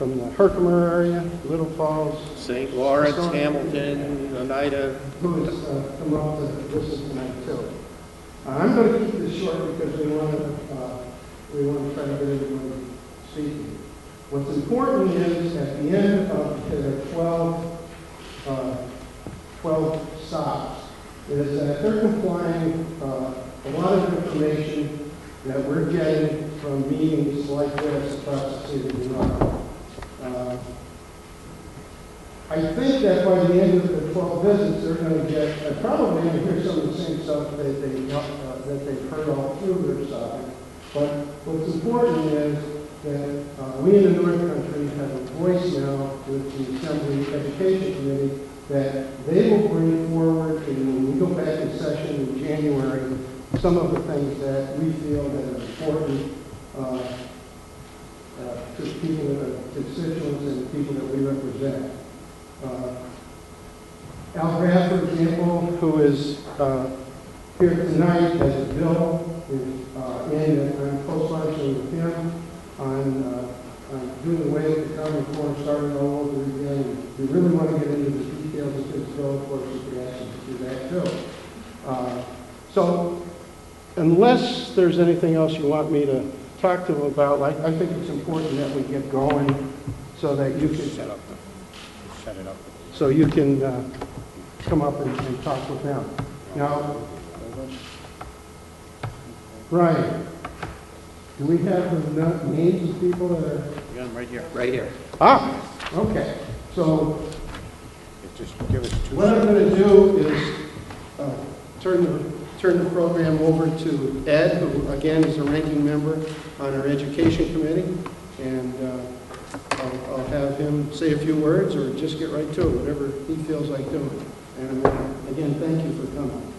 from the Herkimer area, Little Falls, St. Lawrence, Hamilton, Oneida. Who has come up to listen tonight too. I'm going to keep this short because we want to try to get everyone speaking. What's important is at the end of the 12 stops is that they're complying a lot of information that we're getting from meetings like this across the city of New York. I think that by the end of the 12 visits, they're going to get probably going to hear some of the same stuff that they've heard all through their side. But what's important is that we in the North Country have a voice now with the Assembly Education Committee that they will bring forward, and when we go back in session in January, some of the things that we feel that are important to the people that are constituents and the people that we represent. Al Graff, for example, who is here tonight as a bill, and I'm co-sponsoring with him on doing away with the Common Core and starting all over again. We really want to get into the details of this bill, of course, we can ask him to do that too. So, unless there's anything else you want me to talk to them about, I think it's important that we get going so that you can set it up. So you can come up and talk with them. Now, Brian, do we have the names of people that are? We got them right here. Right here. Ah, okay. So Just give us two. what I'm going to do is turn the program over to Ed, who again is a ranking member on our education committee, and I'll have him say a few words or just get right to it, whatever he feels like doing. And again, thank you for coming.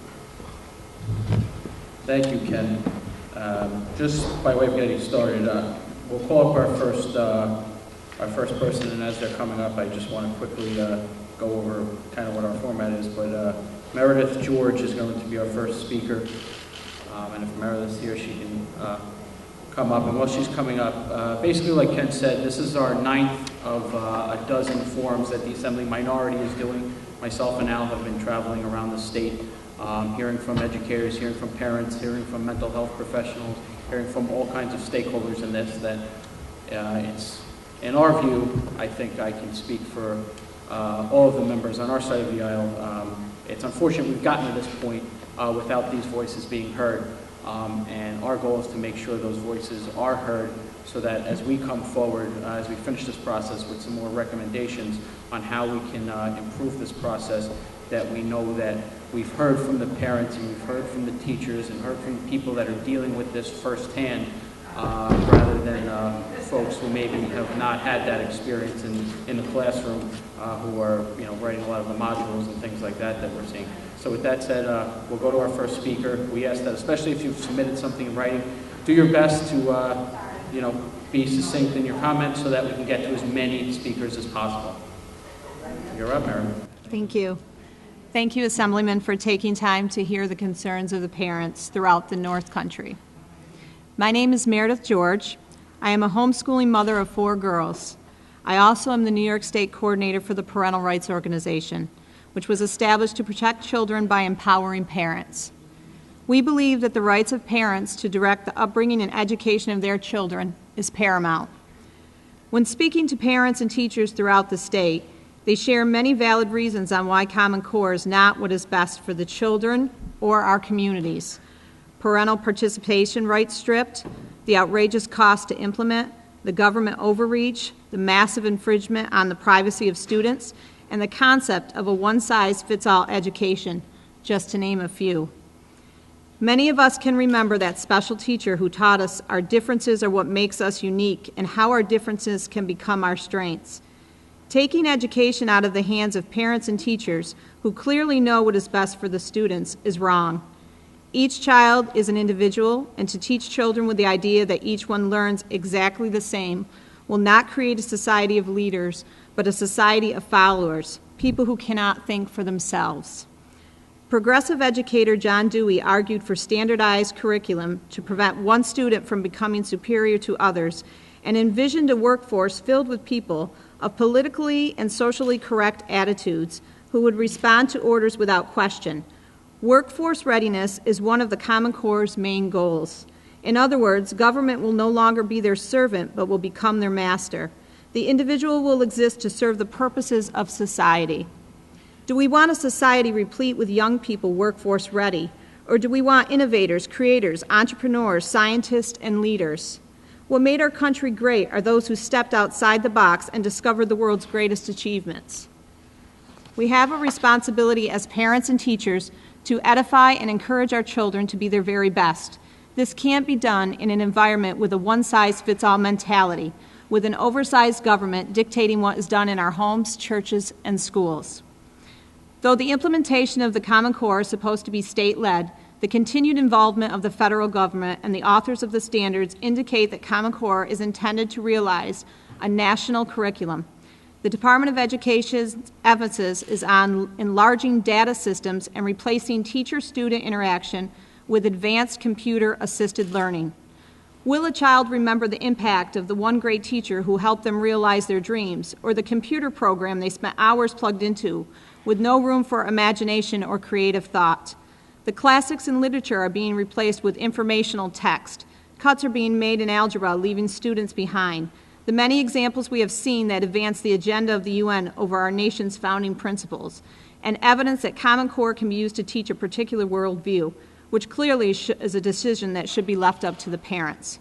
Thank you, Ken. Just by way of getting started, we'll call up our first person, and as they're coming up, I just want to quickly go over kind of what our format is. But Meredith George is going to be our first speaker, and if Meredith's here, she can come up. And while she's coming up, basically, like Ken said, this is our 9th of a dozen forums that the Assembly Minority is doing. Myself and Al have been traveling around the state, hearing from educators, hearing from parents, hearing from mental health professionals, hearing from all kinds of stakeholders in this, that it's, in our view, I think I can speak for all of the members on our side of the aisle. It's unfortunate we've gotten to this point without these voices being heard, and our goal is to make sure those voices are heard so that as we come forward, as we finish this process with some more recommendations on how we can improve this process, that we know that we've heard from the parents and we've heard from the teachers and heard from people that are dealing with this firsthand, rather than folks who maybe have not had that experience in the classroom, who are writing a lot of the modules and things like that we're seeing. So with that said, we'll go to our first speaker. We ask that, especially if you've submitted something in writing, do your best to be succinct in your comments so that we can get to as many speakers as possible. You're up, Meredith. Thank you. Thank you, Assemblyman, for taking time to hear the concerns of the parents throughout the North Country. My name is Meredith George. I am a homeschooling mother of 4 girls. I also am the New York State Coordinator for the Parental Rights Organization, which was established to protect children by empowering parents. We believe that the rights of parents to direct the upbringing and education of their children is paramount. When speaking to parents and teachers throughout the state, they share many valid reasons on why Common Core is not what is best for the children or our communities. Parental participation rights stripped, the outrageous cost to implement, the government overreach, the massive infringement on the privacy of students, and the concept of a one-size-fits-all education, just to name a few. Many of us can remember that special teacher who taught us our differences are what makes us unique and how our differences can become our strengths. Taking education out of the hands of parents and teachers who clearly know what is best for the students is wrong. Each child is an individual, and to teach children with the idea that each one learns exactly the same will not create a society of leaders, but a society of followers, people who cannot think for themselves. Progressive educator John Dewey argued for standardized curriculum to prevent one student from becoming superior to others and envisioned a workforce filled with people of politically and socially correct attitudes who would respond to orders without question. Workforce readiness is one of the Common Core's main goals. In other words, government will no longer be their servant, but will become their master. The individual will exist to serve the purposes of society. Do we want a society replete with young people workforce ready, or do we want innovators, creators, entrepreneurs, scientists, and leaders? What made our country great are those who stepped outside the box and discovered the world's greatest achievements. We have a responsibility as parents and teachers to edify and encourage our children to be their very best. This can't be done in an environment with a one-size-fits-all mentality, with an oversized government dictating what is done in our homes, churches, and schools. Though the implementation of the Common Core is supposed to be state-led, the continued involvement of the federal government and the authors of the standards indicate that Common Core is intended to realize a national curriculum. The Department of Education's emphasis is on enlarging data systems and replacing teacher-student interaction with advanced computer-assisted learning. Will a child remember the impact of the one great teacher who helped them realize their dreams, or the computer program they spent hours plugged into with no room for imagination or creative thought? The classics in literature are being replaced with informational text. Cuts are being made in algebra, leaving students behind. The many examples we have seen that advance the agenda of the UN over our nation's founding principles, and evidence that Common Core can be used to teach a particular worldview, which clearly is a decision that should be left up to the parents.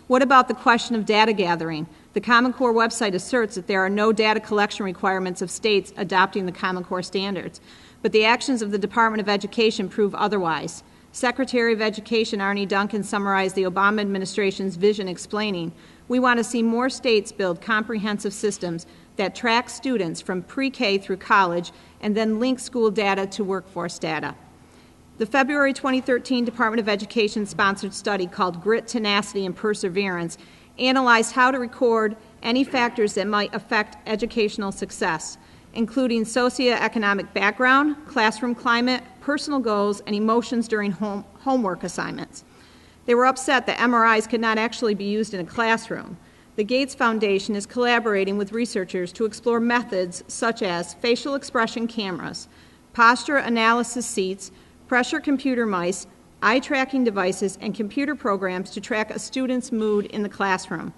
What about the question of data gathering? The Common Core website asserts that there are no data collection requirements of states adopting the Common Core standards, but the actions of the Department of Education prove otherwise. Secretary of Education Arne Duncan summarized the Obama administration's vision explaining, "We want to see more states build comprehensive systems that track students from pre-K through college and then link school data to workforce data." The February 2013 Department of Education sponsored study called Grit, Tenacity, and Perseverance analyzed how to record any factors that might affect educational success, including socioeconomic background, classroom climate, personal goals, and emotions during homework assignments. They were upset that MRIs could not actually be used in a classroom. The Gates Foundation is collaborating with researchers to explore methods such as facial expression cameras, posture analysis seats, pressure computer mice, eye tracking devices, and computer programs to track a student's mood in the classroom.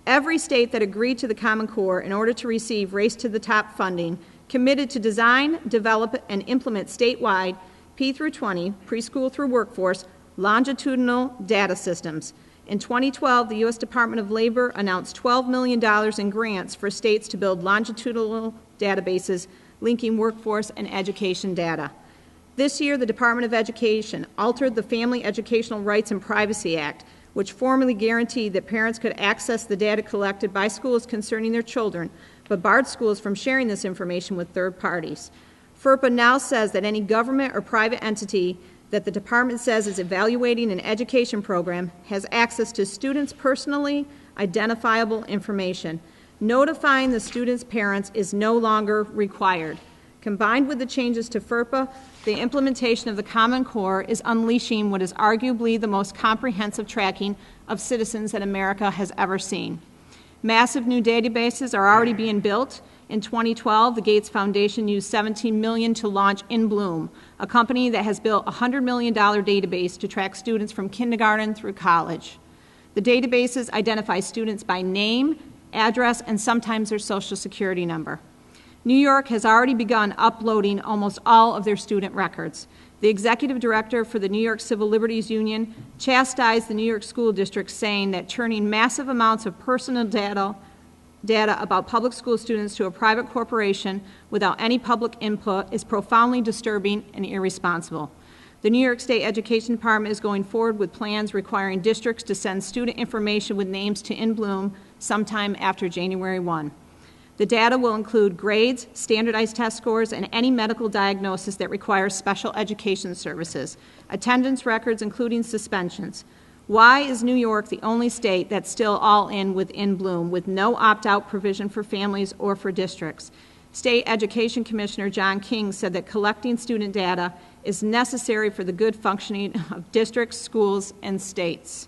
Every state that agreed to the Common Core in order to receive Race to the Top funding committed to design, develop, and implement statewide P through 20, preschool through workforce, longitudinal data systems. In 2012, the U.S. Department of Labor announced $12 million in grants for states to build longitudinal databases linking workforce and education data. This year, the Department of Education altered the Family Educational Rights and Privacy Act, which formally guaranteed that parents could access the data collected by schools concerning their children, but barred schools from sharing this information with third parties. FERPA now says that any government or private entity that the department says is evaluating an education program has access to students' personally identifiable information. Notifying the students' parents is no longer required. Combined with the changes to FERPA, the implementation of the Common Core is unleashing what is arguably the most comprehensive tracking of citizens that America has ever seen. Massive new databases are already being built. In 2012, the Gates Foundation used $17 million to launch In Bloom, a company that has built a $100 million database to track students from kindergarten through college. The databases identify students by name, address, and sometimes their social security number. New York has already begun uploading almost all of their student records. The executive director for the New York Civil Liberties Union chastised the New York School District, saying that turning massive amounts of personal data about public school students to a private corporation without any public input is profoundly disturbing and irresponsible. The New York State Education Department is going forward with plans requiring districts to send student information with names to In Bloom sometime after January 1. The data will include grades, standardized test scores, and any medical diagnosis that requires special education services, attendance records, including suspensions. Why is New York the only state that's still all in with In Bloom, with no opt-out provision for families or for districts? State Education Commissioner John King said that collecting student data is necessary for the good functioning of districts, schools, and states.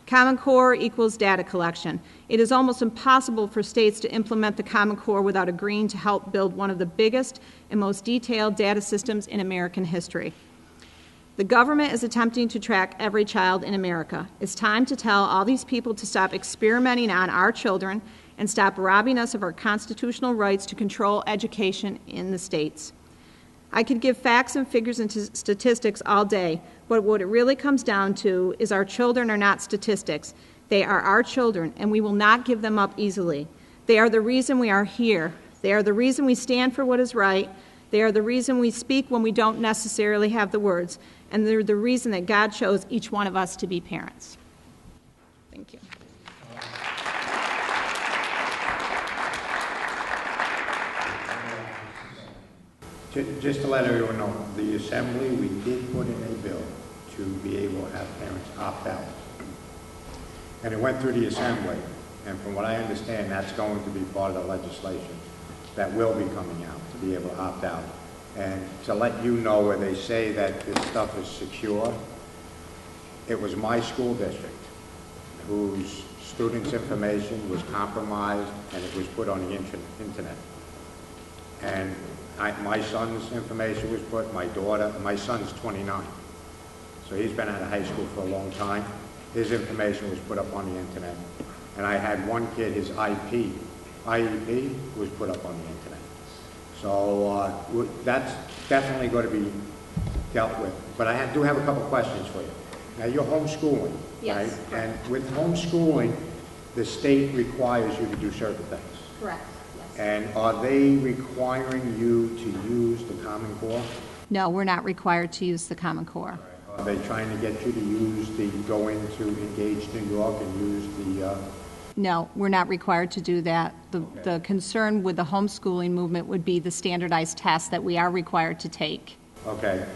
Common Core equals data collection. It is almost impossible for states to implement the Common Core without agreeing to help build one of the biggest and most detailed data systems in American history. The government is attempting to track every child in America. It's time to tell all these people to stop experimenting on our children and stop robbing us of our constitutional rights to control education in the states. I could give facts and figures and statistics all day, but what it really comes down to is our children are not statistics. They are our children, and we will not give them up easily. They are the reason we are here. They are the reason we stand for what is right. They are the reason we speak when we don't necessarily have the words. And they're the reason that God chose each one of us to be parents. Thank you. Just to let everyone know, the Assembly, we did put in a bill to be able to have parents opt out. And it went through the Assembly, and from what I understand, that's going to be part of the legislation that will be coming out, to be able to opt out. And to let you know where they say that this stuff is secure, it was my school district whose students' information was compromised and it was put on the internet. And my son's information was put, my son's 29, so he's been out of high school for a long time. His information was put up on the internet. And I had one kid, his IEP was put up on the internet. So that's definitely going to be dealt with. But I do have a couple questions for you. Now, you're homeschooling, Yes. right? And with homeschooling, the state requires you to do certain things. Correct. Yes. And are they requiring you to use the Common Core? No, we're not required to use the Common Core. Are they trying to get you to go into Engage New York and use the... No, we're not required to do that. The concern with the homeschooling movement would be the standardized tests that we are required to take. Okay.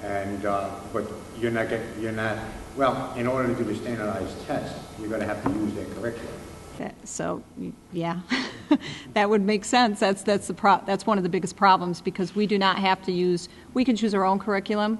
And, but you're not, well, in order to do the standardized test, you're going to have to use their curriculum. So, yeah, that would make sense. That's one of the biggest problems, because we do not have to use, we can choose our own curriculum,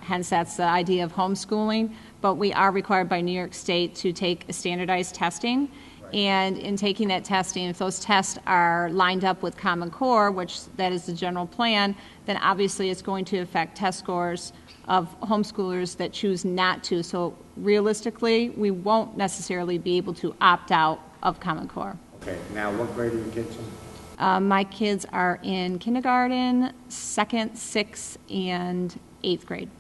hence that's the idea of homeschooling, but we are required by New York State to take a standardized testing. Right. And in taking that testing, if those tests are lined up with Common Core, which that is the general plan, then obviously it's going to affect test scores of homeschoolers that choose not to. So realistically, we won't necessarily be able to opt out of Common Core. Okay, now what grade are your kids in? My kids are in kindergarten, 2nd, 6th, and 8th grade.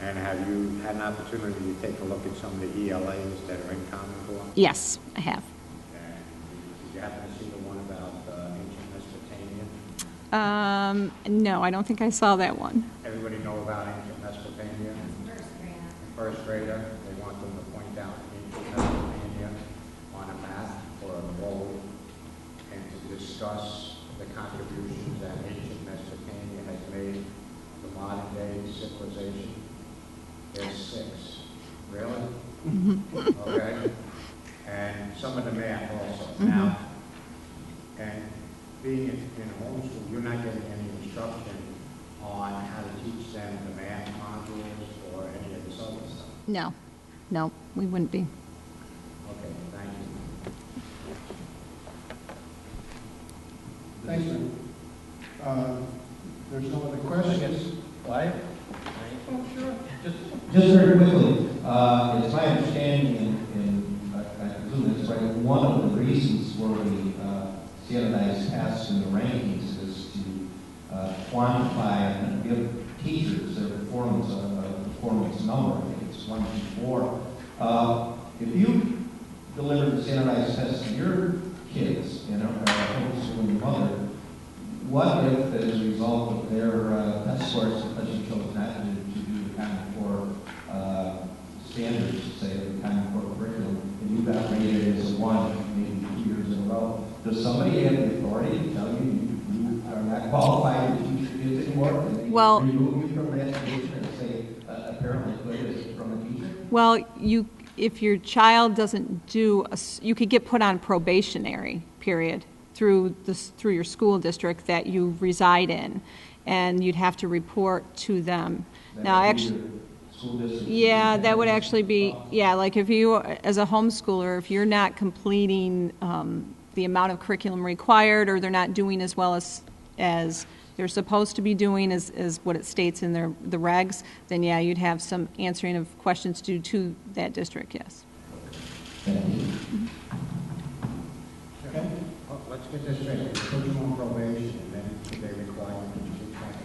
And have you had an opportunity to take a look at some of the ELAs that are in Common Core? Yes, I have. And did you happen to see the one about ancient Mesopotamia? No, I don't think I saw that one. Everybody know about ancient Mesopotamia? First grader. They want them to point out ancient Mesopotamia on a map or a globe and to discuss the contributions that ancient Mesopotamia has made to modern day civilization. There's 6. Really? Mm-hmm. Okay. And some of the math also. Mm-hmm. Now, and being in homeschool, you're not getting any instruction on how to teach them the math modules or any of this other stuff. No, we wouldn't be. Okay, thank you. Thanks, man. There's no other questions. Why? Oh, sure. Just very quickly, it's my understanding, and I presume that's right, one of the reasons for the standardized tests and the rankings is to quantify and give teachers their performance number. I think it's 1 to 4. If you deliver the standardized tests to your kids, homeschooling mother, what if, as a result of their test scores, because you chose not to do the Common Core standards, say, the Common Core curriculum, and you got rated as a 1, maybe 2 years in a row, does somebody have the authority to tell you you are not qualified to teach your kids anymore? And they remove you from that education and say, apparently good is from a teacher? Well, if your child doesn't do, you could get put on probationary period through your school district that you reside in, and you'd have to report to them. That now, would be actually, your school district? Yeah, that would actually be, yeah, like if you, as a homeschooler, if you're not completing the amount of curriculum required, or they're not doing as well as they're supposed to be doing as what it states in the regs, then yeah, you'd have some answering of questions due to that district, yes. Thank you. Okay, let's get this straight. Put them on probation, and then do they require them to do practice?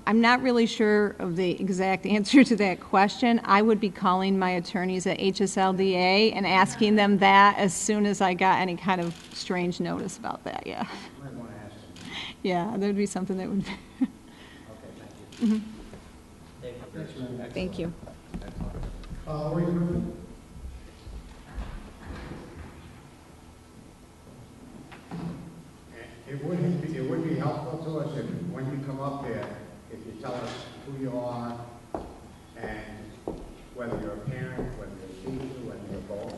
I'm not really sure of the exact answer to that question. I would be calling my attorneys at HSLDA and asking them that as soon as I got any kind of strange notice about that, yeah. You might want to ask them. Yeah, that would be something that would be. Okay, thank you. Thank you. Lori Griffin. It would be helpful to us if, when you come up here, if you tell us who you are and whether you're a parent, whether you're a teacher, whether you're both,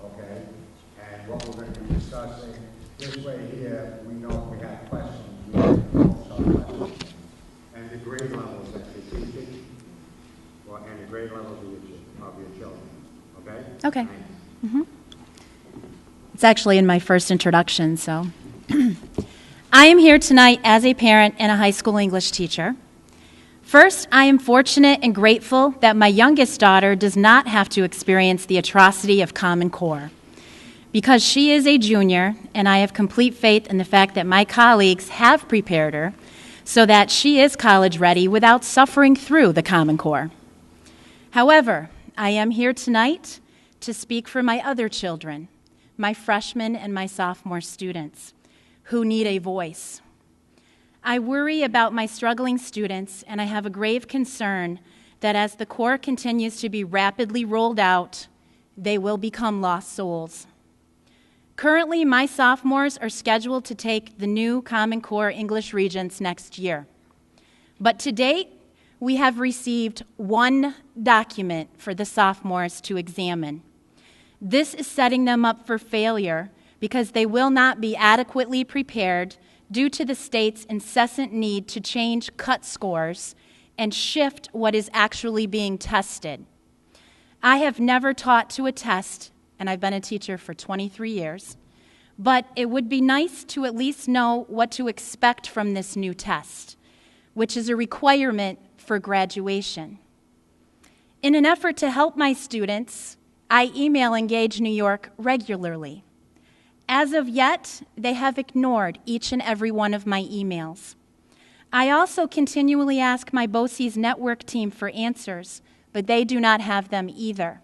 okay? And what we're going to be discussing. This way here, we know if we have questions, we can answer questions. And the grade levels that you're teaching, and the grade levels of your children, okay? Okay. It's actually in my first introduction, so. I am here tonight as a parent and a high school English teacher. First, I am fortunate and grateful that my youngest daughter does not have to experience the atrocity of Common Core. Because she is a junior, and I have complete faith in the fact that my colleagues have prepared her so that she is college ready without suffering through the Common Core. However, I am here tonight to speak for my other children, my freshman and my sophomore students, who need a voice. I worry about my struggling students, and I have a grave concern that as the core continues to be rapidly rolled out, they will become lost souls. Currently, my sophomores are scheduled to take the new Common Core English Regents next year. But to date, we have received one document for the sophomores to examine. This is setting them up for failure because they will not be adequately prepared due to the state's incessant need to change cut scores and shift what is actually being tested. I have never taught to a test, and I've been a teacher for 23 years, but it would be nice to at least know what to expect from this new test, which is a requirement for graduation. In an effort to help my students, I email Engage New York regularly. As of yet, they have ignored each and every one of my emails. I also continually ask my BOCES network team for answers, but they do not have them either.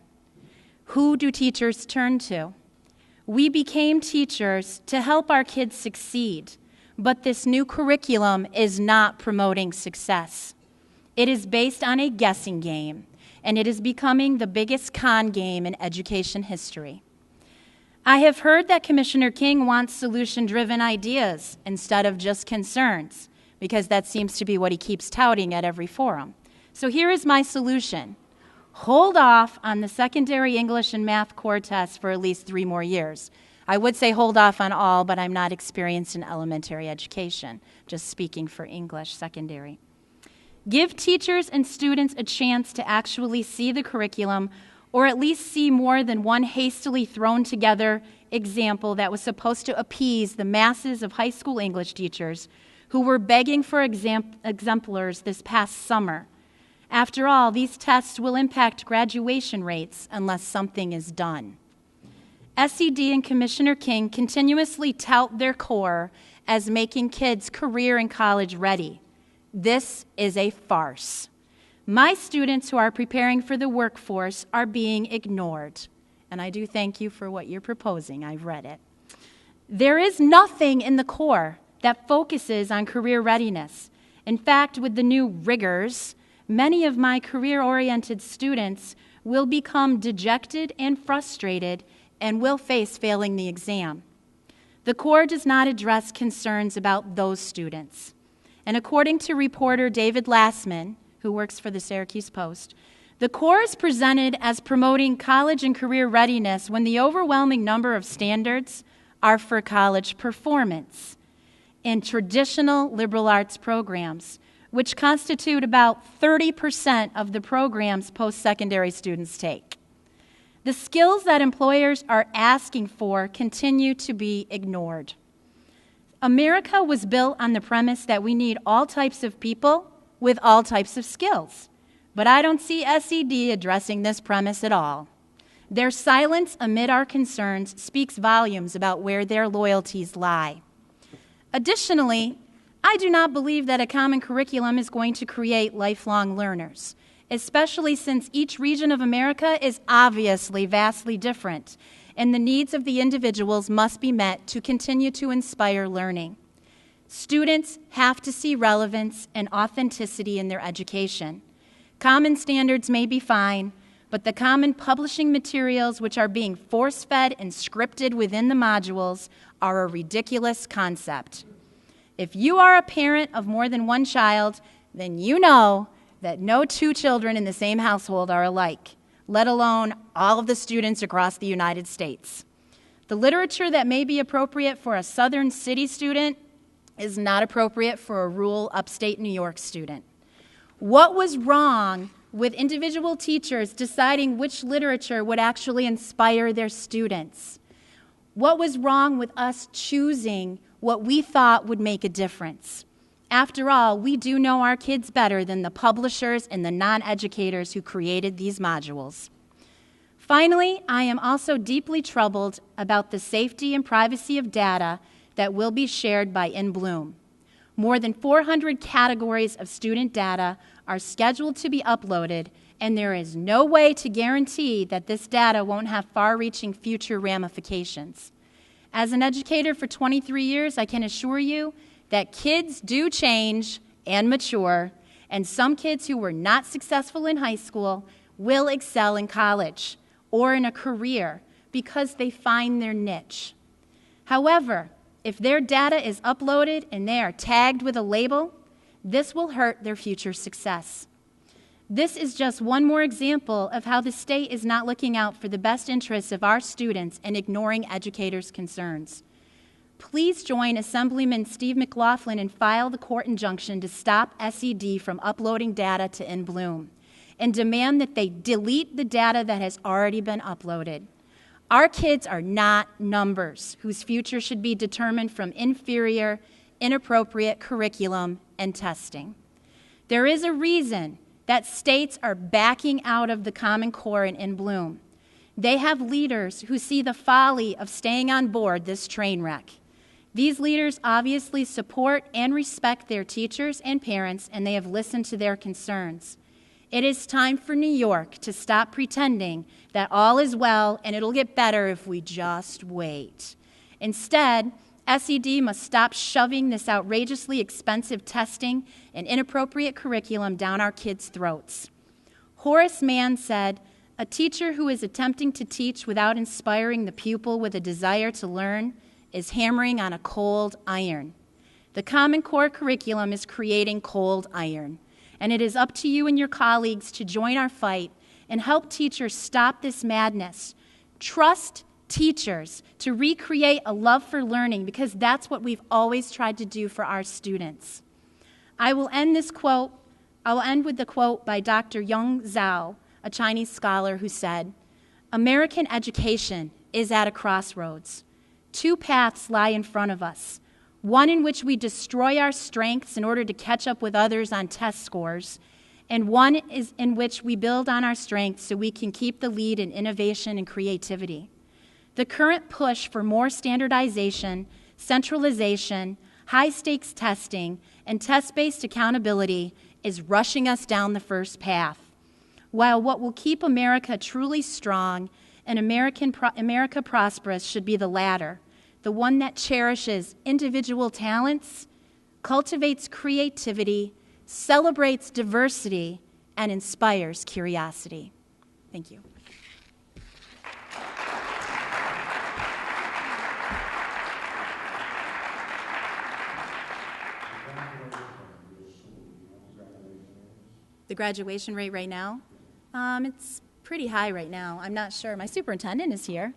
Who do teachers turn to? We became teachers to help our kids succeed, but this new curriculum is not promoting success. It is based on a guessing game, and it is becoming the biggest con game in education history. I have heard that Commissioner King wants solution-driven ideas instead of just concerns, because that seems to be what he keeps touting at every forum. So here is my solution. Hold off on the secondary English and math core tests for at least 3 more years. I would say hold off on all, but I'm not experienced in elementary education, just speaking for English secondary. Give teachers and students a chance to actually see the curriculum, or at least see more than one hastily thrown together example that was supposed to appease the masses of high school English teachers who were begging for exemplars this past summer. After all, these tests will impact graduation rates unless something is done. SED and Commissioner King continuously tout their core as making kids career and college ready. This is a farce. My students who are preparing for the workforce are being ignored. And I do thank you for what you're proposing. I've read it. There is nothing in the core that focuses on career readiness. In fact, with the new rigors, many of my career-oriented students will become dejected and frustrated and will face failing the exam. The core does not address concerns about those students. And according to reporter David Lassman, who works for the Syracuse Post, the core is presented as promoting college and career readiness when the overwhelming number of standards are for college performance. In traditional liberal arts programs, which constitute about 30% of the programs post-secondary students take. The skills that employers are asking for continue to be ignored. America was built on the premise that we need all types of people with all types of skills, but I don't see SED addressing this premise at all. Their silence amid our concerns speaks volumes about where their loyalties lie. Additionally, I do not believe that a common curriculum is going to create lifelong learners, especially since each region of America is obviously vastly different, and the needs of the individuals must be met to continue to inspire learning. Students have to see relevance and authenticity in their education. Common standards may be fine, but the common publishing materials which are being force-fed and scripted within the modules are a ridiculous concept. If you are a parent of more than one child, then you know that no two children in the same household are alike, let alone all of the students across the United States. The literature that may be appropriate for a southern city student is not appropriate for a rural upstate New York student. What was wrong with individual teachers deciding which literature would actually inspire their students? What was wrong with us choosing what we thought would make a difference? After all, we do know our kids better than the publishers and the non-educators who created these modules. Finally, I am also deeply troubled about the safety and privacy of data that will be shared by In Bloom. More than 400 categories of student data are scheduled to be uploaded, and there is no way to guarantee that this data won't have far-reaching future ramifications. As an educator for 23 years, I can assure you that kids do change and mature, and some kids who were not successful in high school will excel in college or in a career because they find their niche. However, if their data is uploaded and they are tagged with a label, this will hurt their future success. This is just one more example of how the state is not looking out for the best interests of our students and ignoring educators' concerns. Please join Assemblyman Steve McLaughlin and file the court injunction to stop SED from uploading data to In Bloom and demand that they delete the data that has already been uploaded. Our kids are not numbers whose future should be determined from inferior, inappropriate curriculum and testing. There is a reason that states are backing out of the Common Core and In Bloom. They have leaders who see the folly of staying on board this train wreck. These leaders obviously support and respect their teachers and parents, and they have listened to their concerns. It is time for New York to stop pretending that all is well and it'll get better if we just wait. Instead, SED must stop shoving this outrageously expensive testing and inappropriate curriculum down our kids' throats. Horace Mann said, "A teacher who is attempting to teach without inspiring the pupil with a desire to learn is hammering on a cold iron." The Common Core curriculum is creating cold iron, and it is up to you and your colleagues to join our fight and help teachers stop this madness. Trust teachers to recreate a love for learning, because that's what we've always tried to do for our students. I will end with the quote by Dr. Yung Zhao, a Chinese scholar who said, "American education is at a crossroads. Two paths lie in front of us, one in which we destroy our strengths in order to catch up with others on test scores, and one is in which we build on our strengths so we can keep the lead in innovation and creativity. The current push for more standardization, centralization, high-stakes testing, and test-based accountability is rushing us down the first path, while what will keep America truly strong and America prosperous should be the latter, the one that cherishes individual talents, cultivates creativity, celebrates diversity, and inspires curiosity." Thank you. The graduation rate right now? It's pretty high right now. I'm not sure. My superintendent is here.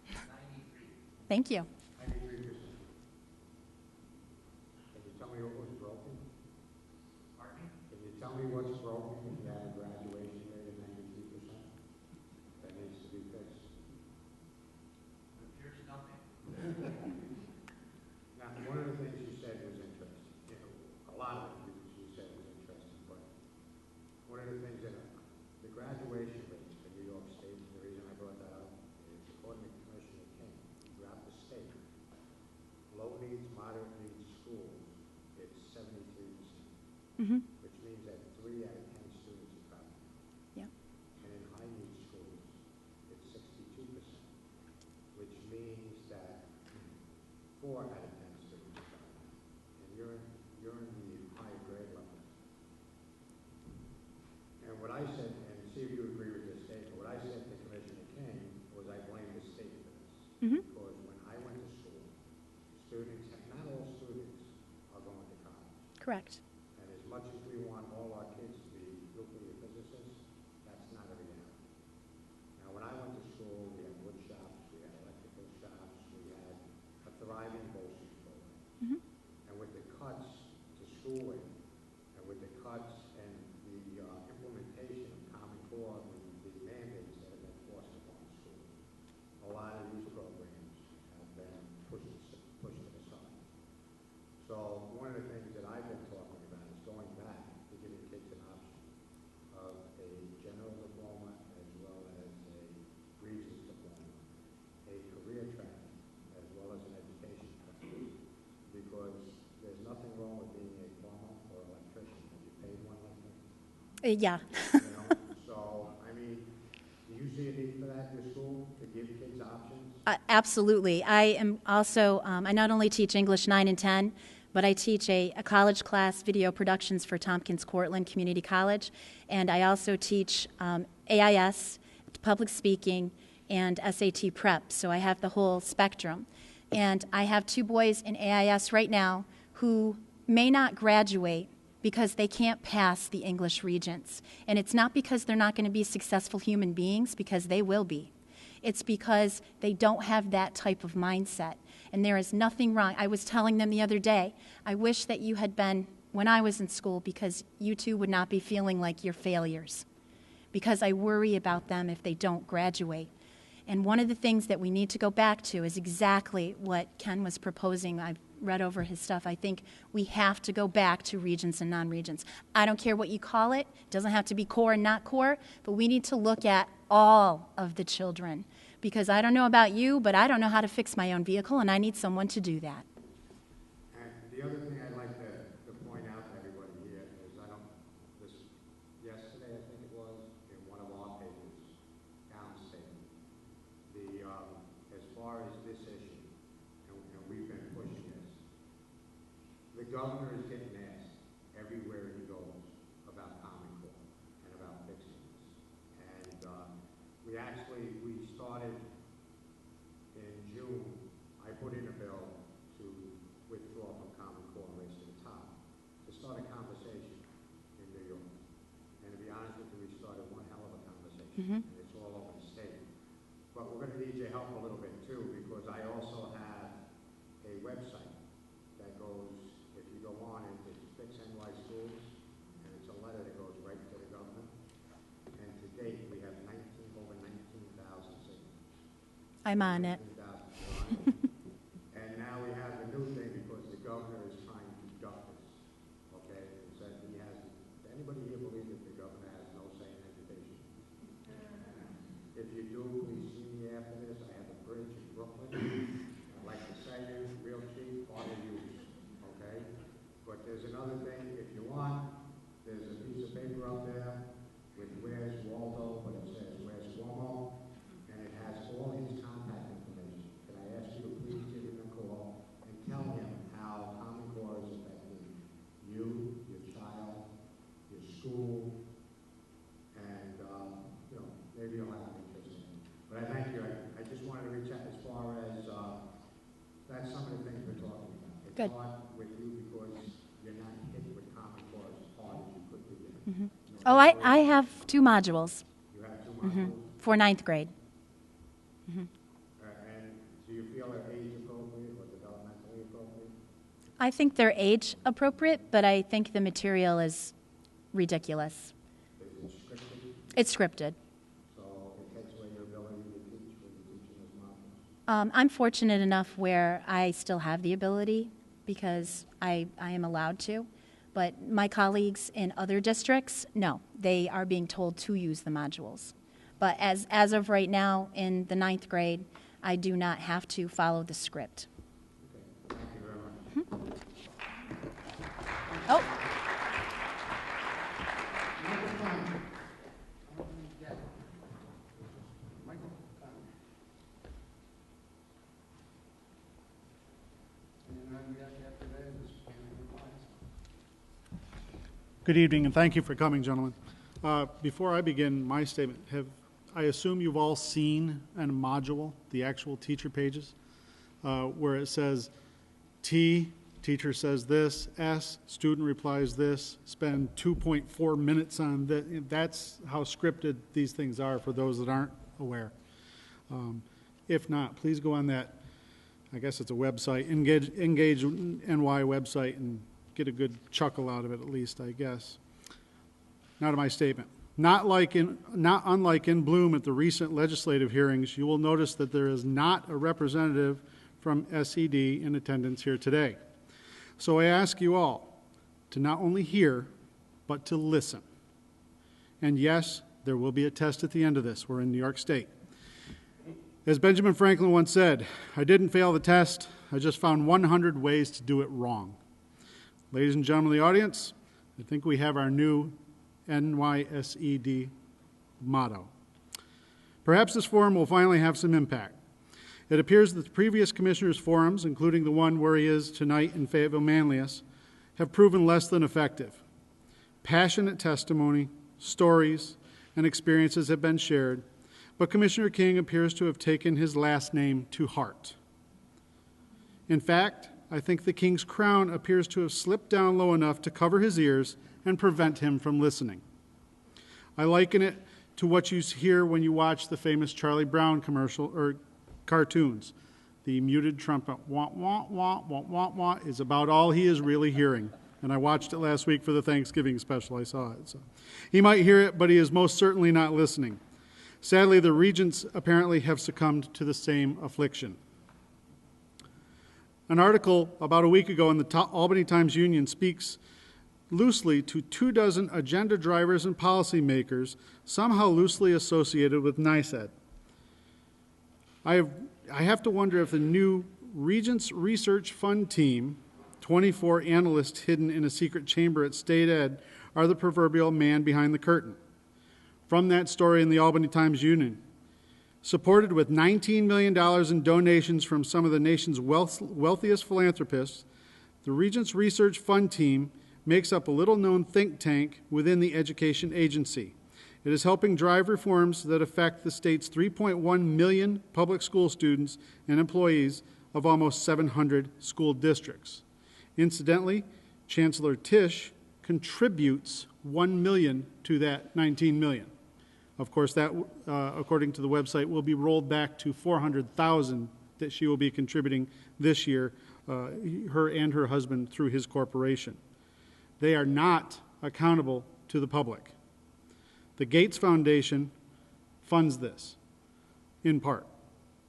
93. Thank you. 93%. Can you tell me what was broken? tell me what's broken if you have a graduation rate of 92%? That needs to be fixed. Here's nothing. Now, one of the things you said was interesting. You know, a lot of it you said was interesting, but one of the things that the graduation rates for New York State, and the reason I brought that up is according to Commissioner King, throughout the state, low needs, moderate needs schools, it's 73%, which means that 3 out of 10 students are dropping. Yeah. And in high needs schools, it's 62%, which means that 4 out of 10 students are dropping. And you're in the higher grade levels. And what I said, and see if you agree with this statement, what I said to Commissioner King was I blame the state for this. Because when I went to school, students, not all students are going to college. Correct. And as much as we want all our kids to be nuclear physicists, that's not a reality. Now, when I went to school, we had wood shops, we had electrical shops, we had a thriving BOCES program. And with the cuts to schooling, and with the cuts and the implementation of Common Core and the mandates that have been forced upon schools, a lot of these programs have been pushed to the side. So one of the things that I've been talking about is going back to giving kids an option of a general diploma as well as a Regents diploma, a career track as well as an education track. Because there's nothing wrong with being a plumber or electrician. Have you paid one like me? Yeah. You know? So, I mean, do you see a need for that in your school, to give kids options? Absolutely. I am also, I not only teach English 9 and 10, but I teach a college class, video productions for Tompkins Cortland Community College, and I also teach AIS, public speaking, and SAT prep, so I have the whole spectrum. And I have 2 boys in AIS right now who may not graduate because they can't pass the English Regents. And it's not because they're not going to be successful human beings, because they will be. It's because they don't have that type of mindset. And there is nothing wrong. I was telling them the other day, I wish that you had been when I was in school, because you two would not be feeling like you're failures. Because I worry about them if they don't graduate. And one of the things that we need to go back to is exactly what Ken was proposing. I've read over his stuff. I think we have to go back to Regents and non-Regents. I don't care what you call it. It doesn't have to be core and not core, but we need to look at all of the children. Because I don't know about you, but I don't know how to fix my own vehicle, and I need someone to do that. And the other thing I'd like to point out to everybody here is yesterday I think it was, in one of our papers, downstate, as far as this issue, and we've been pushing this, the governor is getting asked everywhere he goes about Common Core and about fixing this. And we started in June. I put in a bill to withdraw from Common Core and race to the top, to start a conversation in New York. And to be honest with you, we started one hell of a conversation, and it's all over the state. But we're going to need your help a little bit too, because I also have a website that goes, if you go on it, it's Fix NY Schools, and it's a letter that goes right to the government. And to date, we have over 19,000 signatures. I'm on it. 19,000. And now we have a new thing, because the governor is trying to duck this, okay? He said he has, anybody here believe that the governor has no say in education? If you do, please see me after this. I have a bridge in Brooklyn. I'd like to say you, real cheap, auto use, okay? But there's another thing, if you want, there's a piece of paper up there with Where's Waldo, but it says Where's Cuomo, and it has all his contact information. Can I ask you to please give him a call and tell him how Common Core is affecting you, your child, your school, and, maybe you'll have an interest in it. But I thank you. I just wanted to reach out as far as, that's some of the things we're talking about. It's Good. hard with you because you're not hit with Common Core as hard as you could be. Oh, I have 2 modules You have 2 modules. for 9th grade. And do you feel they're age appropriate or developmentally appropriate? I think they're age appropriate, but I think the material is ridiculous. Is it scripted? It's scripted. So it takes away your ability to teach when you're teaching those modules? I'm fortunate enough where I still have the ability because I am allowed to. But my colleagues in other districts, no, they are being told to use the modules. But as of right now, in the 9th grade, I do not have to follow the script. Okay, thank you very much. Oh, Good evening, and thank you for coming, gentlemen. Before I begin my statement, I assume you've all seen a module, the actual teacher pages, where it says T, teacher says this, S, student replies this, spend 2.4 minutes on that. That's how scripted these things are for those that aren't aware. If not, please go on that, I guess it's a website, Engage NY website, and get a good chuckle out of it, at least, I guess. Now to my statement. Not unlike in Bloom at the recent legislative hearings, you will notice that there is not a representative from SED in attendance here today. So I ask you all to not only hear, but to listen. And yes, there will be a test at the end of this. We're in New York State. As Benjamin Franklin once said, I didn't fail the test, I just found 100 ways to do it wrong. Ladies and gentlemen of the audience, I think we have our new NYSED motto. Perhaps this forum will finally have some impact. It appears that the previous commissioners' forums, including the one where he is tonight in Fayetteville Manlius, have proven less than effective. Passionate testimony, stories, and experiences have been shared, but Commissioner King appears to have taken his last name to heart. In fact, I think the king's crown appears to have slipped down low enough to cover his ears and prevent him from listening. I liken it to what you hear when you watch the famous Charlie Brown commercial or cartoons. The muted trumpet, wah, wah, wah, wah, wah, wah, is about all he is really hearing. And I watched it last week for the Thanksgiving special. I saw it. So he might hear it, but he is most certainly not listening. Sadly, the Regents apparently have succumbed to the same affliction. An article about a week ago in the Albany Times-Union speaks loosely to 24 agenda drivers and policymakers somehow loosely associated with NYSED. I have to wonder if the new Regents Research Fund team, 24 analysts hidden in a secret chamber at State Ed, are the proverbial man behind the curtain. From that story in the Albany Times-Union, supported with $19 million in donations from some of the nation's wealthiest philanthropists, the Regents Research Fund team makes up a little-known think tank within the education agency. It is helping drive reforms that affect the state's 3.1 million public school students and employees of almost 700 school districts. Incidentally, Chancellor Tisch contributes $1 million to that $19 million. Of course, that, according to the website, will be rolled back to $400,000 that she will be contributing this year, her and her husband, through his corporation. They are not accountable to the public. The Gates Foundation funds this, in part.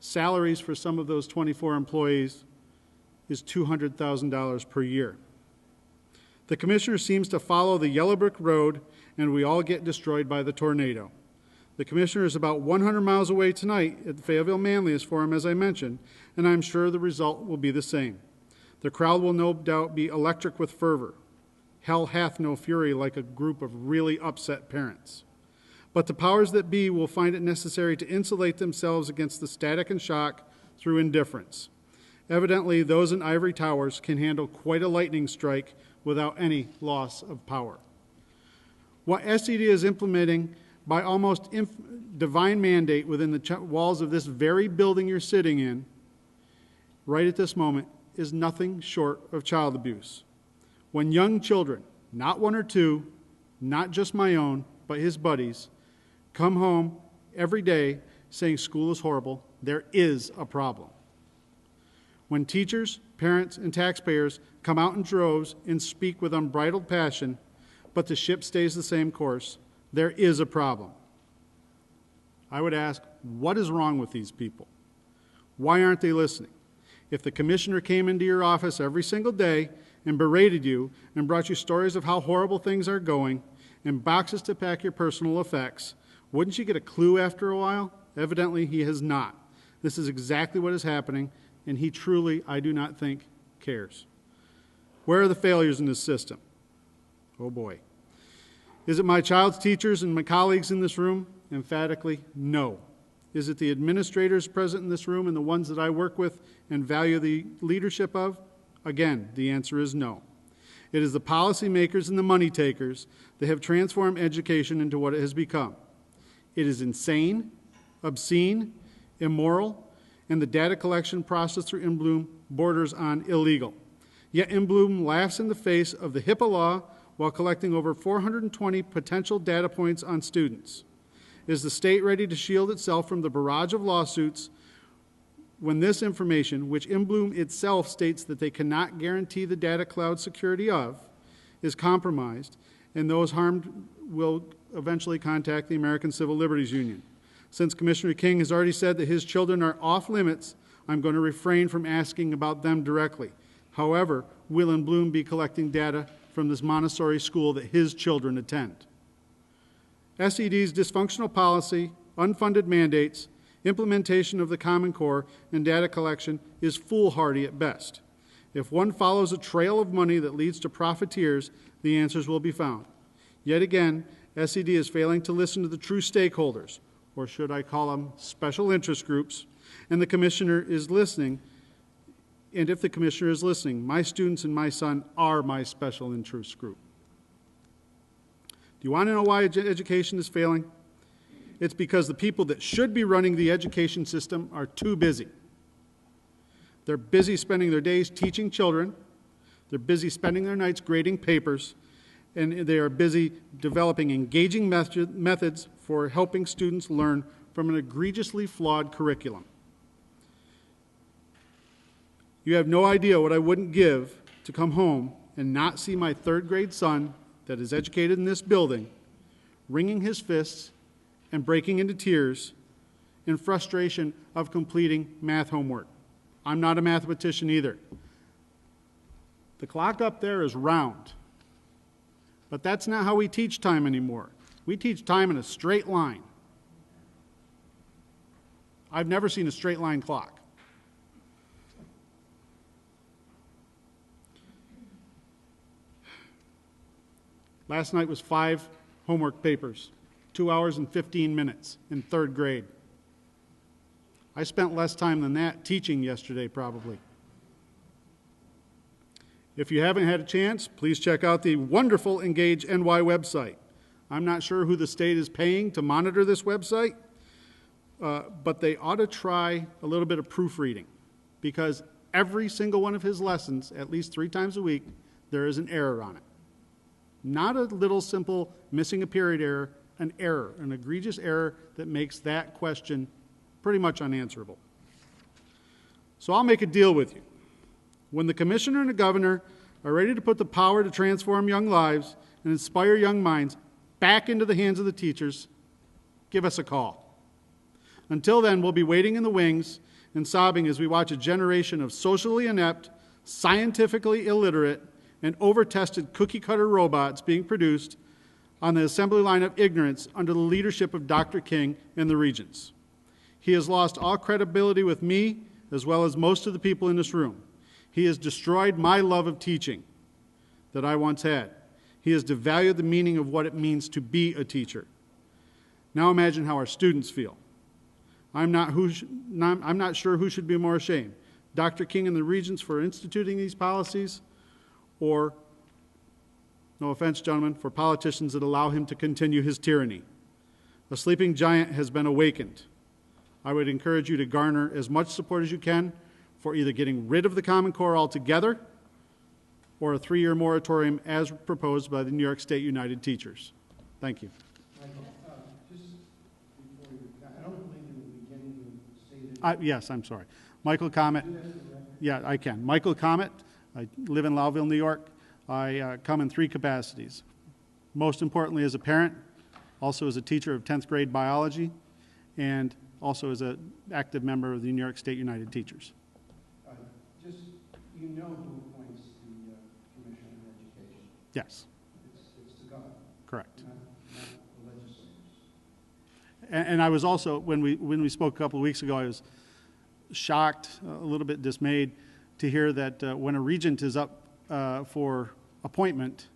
Salaries for some of those 24 employees is $200,000 per year. The commissioner seems to follow the yellow brick road, and we all get destroyed by the tornado. The commissioner is about 100 miles away tonight at the Fayetteville Manlius Forum, as I mentioned, and I'm sure the result will be the same. The crowd will no doubt be electric with fervor. Hell hath no fury like a group of really upset parents. But the powers that be will find it necessary to insulate themselves against the static and shock through indifference. Evidently, those in ivory towers can handle quite a lightning strike without any loss of power. What SED is implementing by almost divine mandate within the walls of this very building you're sitting in, right at this moment, is nothing short of child abuse. When young children, not one or two, not just my own, but his buddies, come home every day saying school is horrible, there is a problem. When teachers, parents, and taxpayers come out in droves and speak with unbridled passion, but the ship stays the same course, there is a problem. I would ask, what is wrong with these people? Why aren't they listening? If the commissioner came into your office every single day and berated you and brought you stories of how horrible things are going and boxes to pack your personal effects, wouldn't you get a clue after a while? Evidently, he has not. This is exactly what is happening, and he truly, I do not think, cares. Where are the failures in this system? Oh boy. Is it my child's teachers and my colleagues in this room? Emphatically, no. Is it the administrators present in this room and the ones that I work with and value the leadership of? Again, the answer is no. It is the policymakers and the money takers that have transformed education into what it has become. It is insane, obscene, immoral, and the data collection process through InBloom borders on illegal. Yet InBloom laughs in the face of the HIPAA law while collecting over 420 potential data points on students. Is the state ready to shield itself from the barrage of lawsuits when this information, which InBloom itself states that they cannot guarantee the data cloud security of, is compromised, and those harmed will eventually contact the American Civil Liberties Union? Since Commissioner King has already said that his children are off limits, I'm going to refrain from asking about them directly. However, will InBloom be collecting data from this Montessori school that his children attend? SED's dysfunctional policy, unfunded mandates, implementation of the Common Core, and data collection is foolhardy at best. If one follows a trail of money that leads to profiteers, the answers will be found. Yet again, SED is failing to listen to the true stakeholders, or should I call them special interest groups, and the Commissioner is listening. And if the Commissioner is listening, my students and my son are my special interest group. Do you want to know why education is failing? It's because the people that should be running the education system are too busy. They're busy spending their days teaching children, they're busy spending their nights grading papers, and they are busy developing engaging methods for helping students learn from an egregiously flawed curriculum. You have no idea what I wouldn't give to come home and not see my third grade son that is educated in this building wringing his fists and breaking into tears in frustration of completing math homework. I'm not a mathematician either. The clock up there is round, but that's not how we teach time anymore. We teach time in a straight line. I've never seen a straight line clock. Last night was 5 homework papers, 2 hours and 15 minutes in third grade. I spent less time than that teaching yesterday, probably. If you haven't had a chance, please check out the wonderful Engage NY website. I'm not sure who the state is paying to monitor this website, but they ought to try a little bit of proofreading, because every single one of his lessons, at least 3 times a week, there is an error on it. Not a little simple missing a period error, an egregious error that makes that question pretty much unanswerable. So I'll make a deal with you. When the commissioner and the governor are ready to put the power to transform young lives and inspire young minds back into the hands of the teachers, give us a call. Until then, we'll be waiting in the wings and sobbing as we watch a generation of socially inept, scientifically illiterate, and over-tested cookie-cutter robots being produced on the assembly line of ignorance under the leadership of Dr. King and the Regents. He has lost all credibility with me, as well as most of the people in this room. He has destroyed my love of teaching that I once had. He has devalued the meaning of what it means to be a teacher. Now imagine how our students feel. I'm not sure who should be more ashamed, Dr. King and the Regents for instituting these policies, or, no offense, gentlemen, for politicians that allow him to continue his tyranny. A sleeping giant has been awakened. I would encourage you to garner as much support as you can for either getting rid of the Common Core altogether or a 3-year moratorium as proposed by the New York State United Teachers. Thank you. Michael, just before you, I don't believe in the beginning you stated. Yes, I'm sorry. Michael Comet. Yeah, I can. Michael Comet. I live in Lowville, New York. I come in 3 capacities. most importantly as a parent, also as a teacher of 10th grade biology, and also as an active member of the New York State United Teachers. Just, you know who appoints the Commission on Education. Yes, It's the governor, correct. not the legislators. And I was also, when we spoke a couple of weeks ago, I was shocked, a little bit dismayed to hear that when a regent is up for appointment,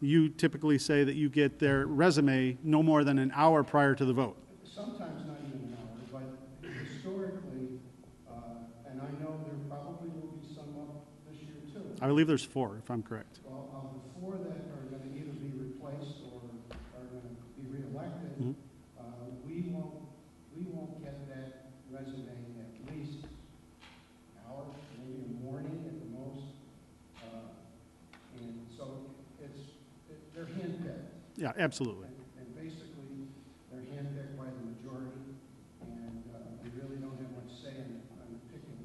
you typically say that you get their resume no more than an hour prior to the vote. Sometimes not even an hour, but historically, and I know there probably will be some up this year too. I believe there's 4, if I'm correct. Well, of the 4 that are going to either be replaced or are going to be reelected, Mhm. we won't get that resume at least an hour, maybe in the morning at the most. And so they're handpicked. Yeah, absolutely. And basically, they're handpicked by the majority, and we really don't have much say in picking.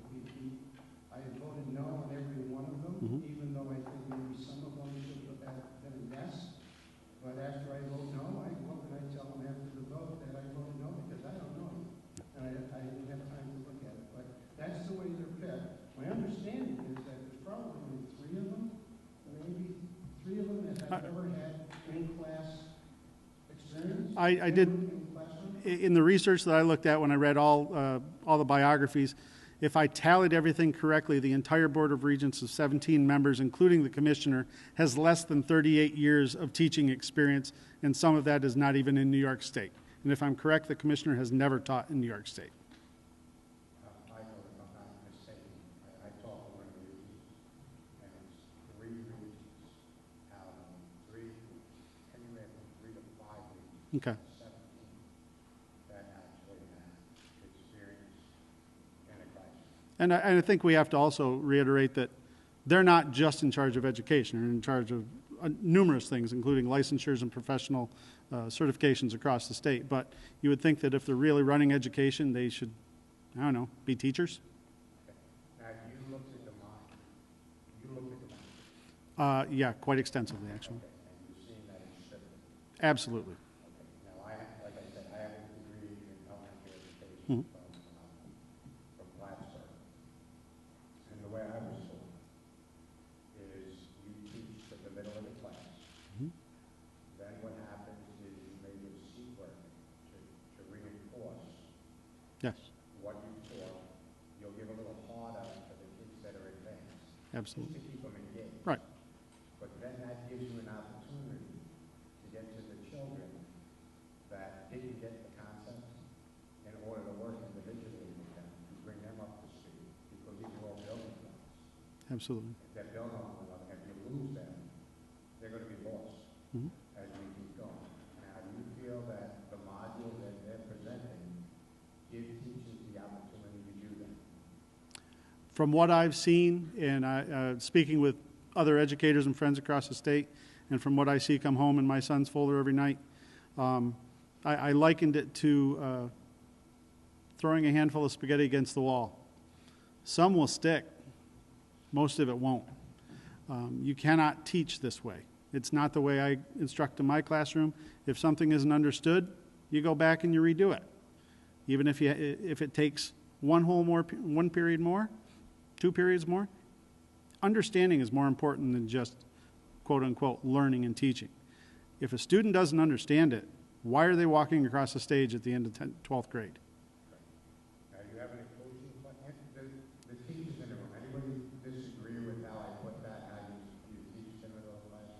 I have voted no on every one of them, even though I think maybe some of them should have been a yes. But after I vote no, what can I tell them after the vote that I voted no because I don't know. And I didn't have time to look at it. But that's the way they're picked. My understanding is that there's probably only 3 of them, maybe 3 of them that have ever had in-class experience. I did, in the research that I looked at when I read all the biographies, if I tallied everything correctly, the entire Board of Regents of 17 members, including the commissioner, has less than 38 years of teaching experience, and some of that is not even in New York State. And if I'm correct, the commissioner has never taught in New York State. I know if I'm not mistaken, I talked to one of the regents, and it's 3 regents out of 3, anywhere from 3 to 5 regents. Okay. 17 that actually have experience in a classroom. And I think we have to also reiterate that they're not just in charge of education. They're in charge of numerous things, including licensures and professional certifications across the state. But you would think that if they're really running education, they should, I don't know, be teachers? Now, you looked at the model. You looked at the model. Yeah, quite extensively, actually. Okay, and you've seen that in Shipman. Absolutely. Okay, now, like I said, I have a degree in elementary education from Plattsburgh. And the way I was taught is you teach to the middle of the class. Then what happens is you may give seat work to reinforce Yes, what you taught. You'll give a little harder for the kids that are advanced. absolutely. Just to keep them engaged. Right. But then that gives you an opportunity to get to the children that didn't get the concept in order to work individually with them, to bring them up to speed, because these are all building blocks. Absolutely. If they're built on one another, if you lose them, they're going to be lost as we keep going. Now, do you feel that the module that they're presenting give teachers the opportunity to do that? From what I've seen, and speaking with other educators and friends across the state, and from what I see come home in my son's folder every night, I likened it to throwing a handful of spaghetti against the wall. Some will stick, most of it won't. You cannot teach this way. It's not the way I instruct in my classroom. If something isn't understood, you go back and you redo it. Even if it takes one period more, 2 periods more, understanding is more important than just quote unquote learning and teaching. If a student doesn't understand it, why are they walking across the stage at the end of 12th grade? Now, you have any closing questions? The teachers in the room, anybody disagree with how I put that, how you teach in the middle of the class?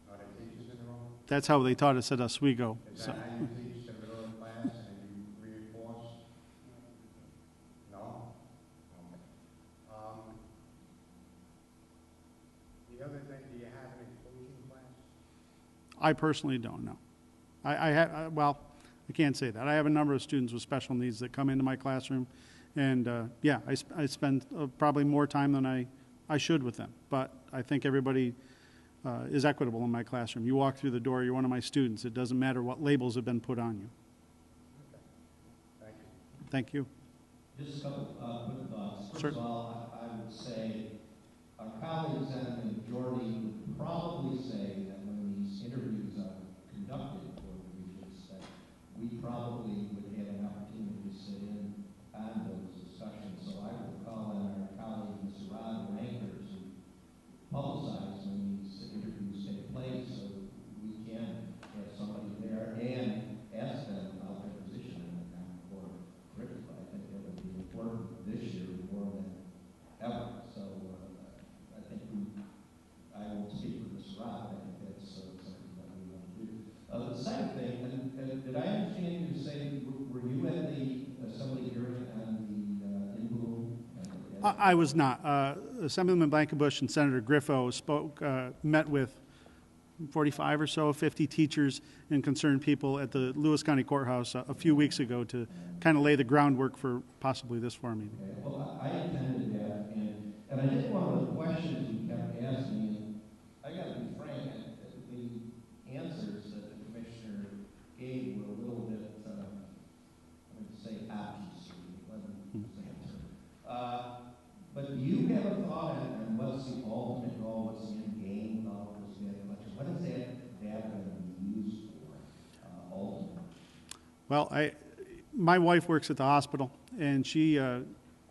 Are there teachers in the room? That's how they taught us at Oswego. Is So, that how you teach in the middle of the class and you reinforce? No? Okay. The other thing, do you have any coaching class? I personally don't know. Well, I can't say that. I have a number of students with special needs that come into my classroom, and yeah, I spend probably more time than I should with them. But I think everybody is equitable in my classroom. You walk through the door, you're one of my students. It doesn't matter what labels have been put on you. Okay. Thank Thank you. you. Just a couple quick thoughts. First Sure. of all, I would say our colleagues and the majority would probably say that when I was not. Assemblyman Blankenbush and Senator Griffo met with 45 or so, 50 teachers and concerned people at the Lewis County Courthouse a few weeks ago to kind of lay the groundwork for possibly this floor meeting. Okay, well, I attended that, and I think one of the questions we kept asking, and I got to be frank, the answers that the commissioner gave were a little bit, I would say, obtuse. But do you have a thought on what's the ultimate goal, what's the end game of all those data collection? What is that data going to be used for ultimately? Well, my wife works at the hospital, and she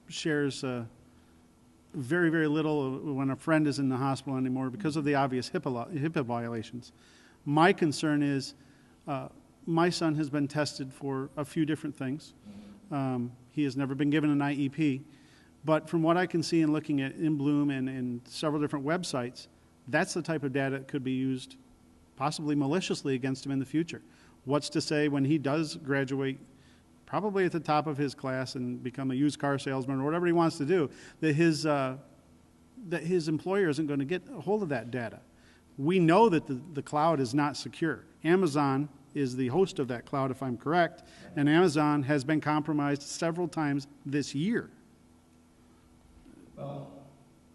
shares very, very little when a friend is in the hospital anymore because of the obvious HIPAA violations. My concern is my son has been tested for a few different things. He has never been given an IEP. But from what I can see in looking at In Bloom and several different websites, that's the type of data that could be used possibly maliciously against him in the future. What's to say when he does graduate, probably at the top of his class and become a used car salesman or whatever he wants to do, that his employer isn't going to get a hold of that data. We know that the cloud is not secure. Amazon is the host of that cloud, if I'm correct, and Amazon has been compromised several times this year. Well,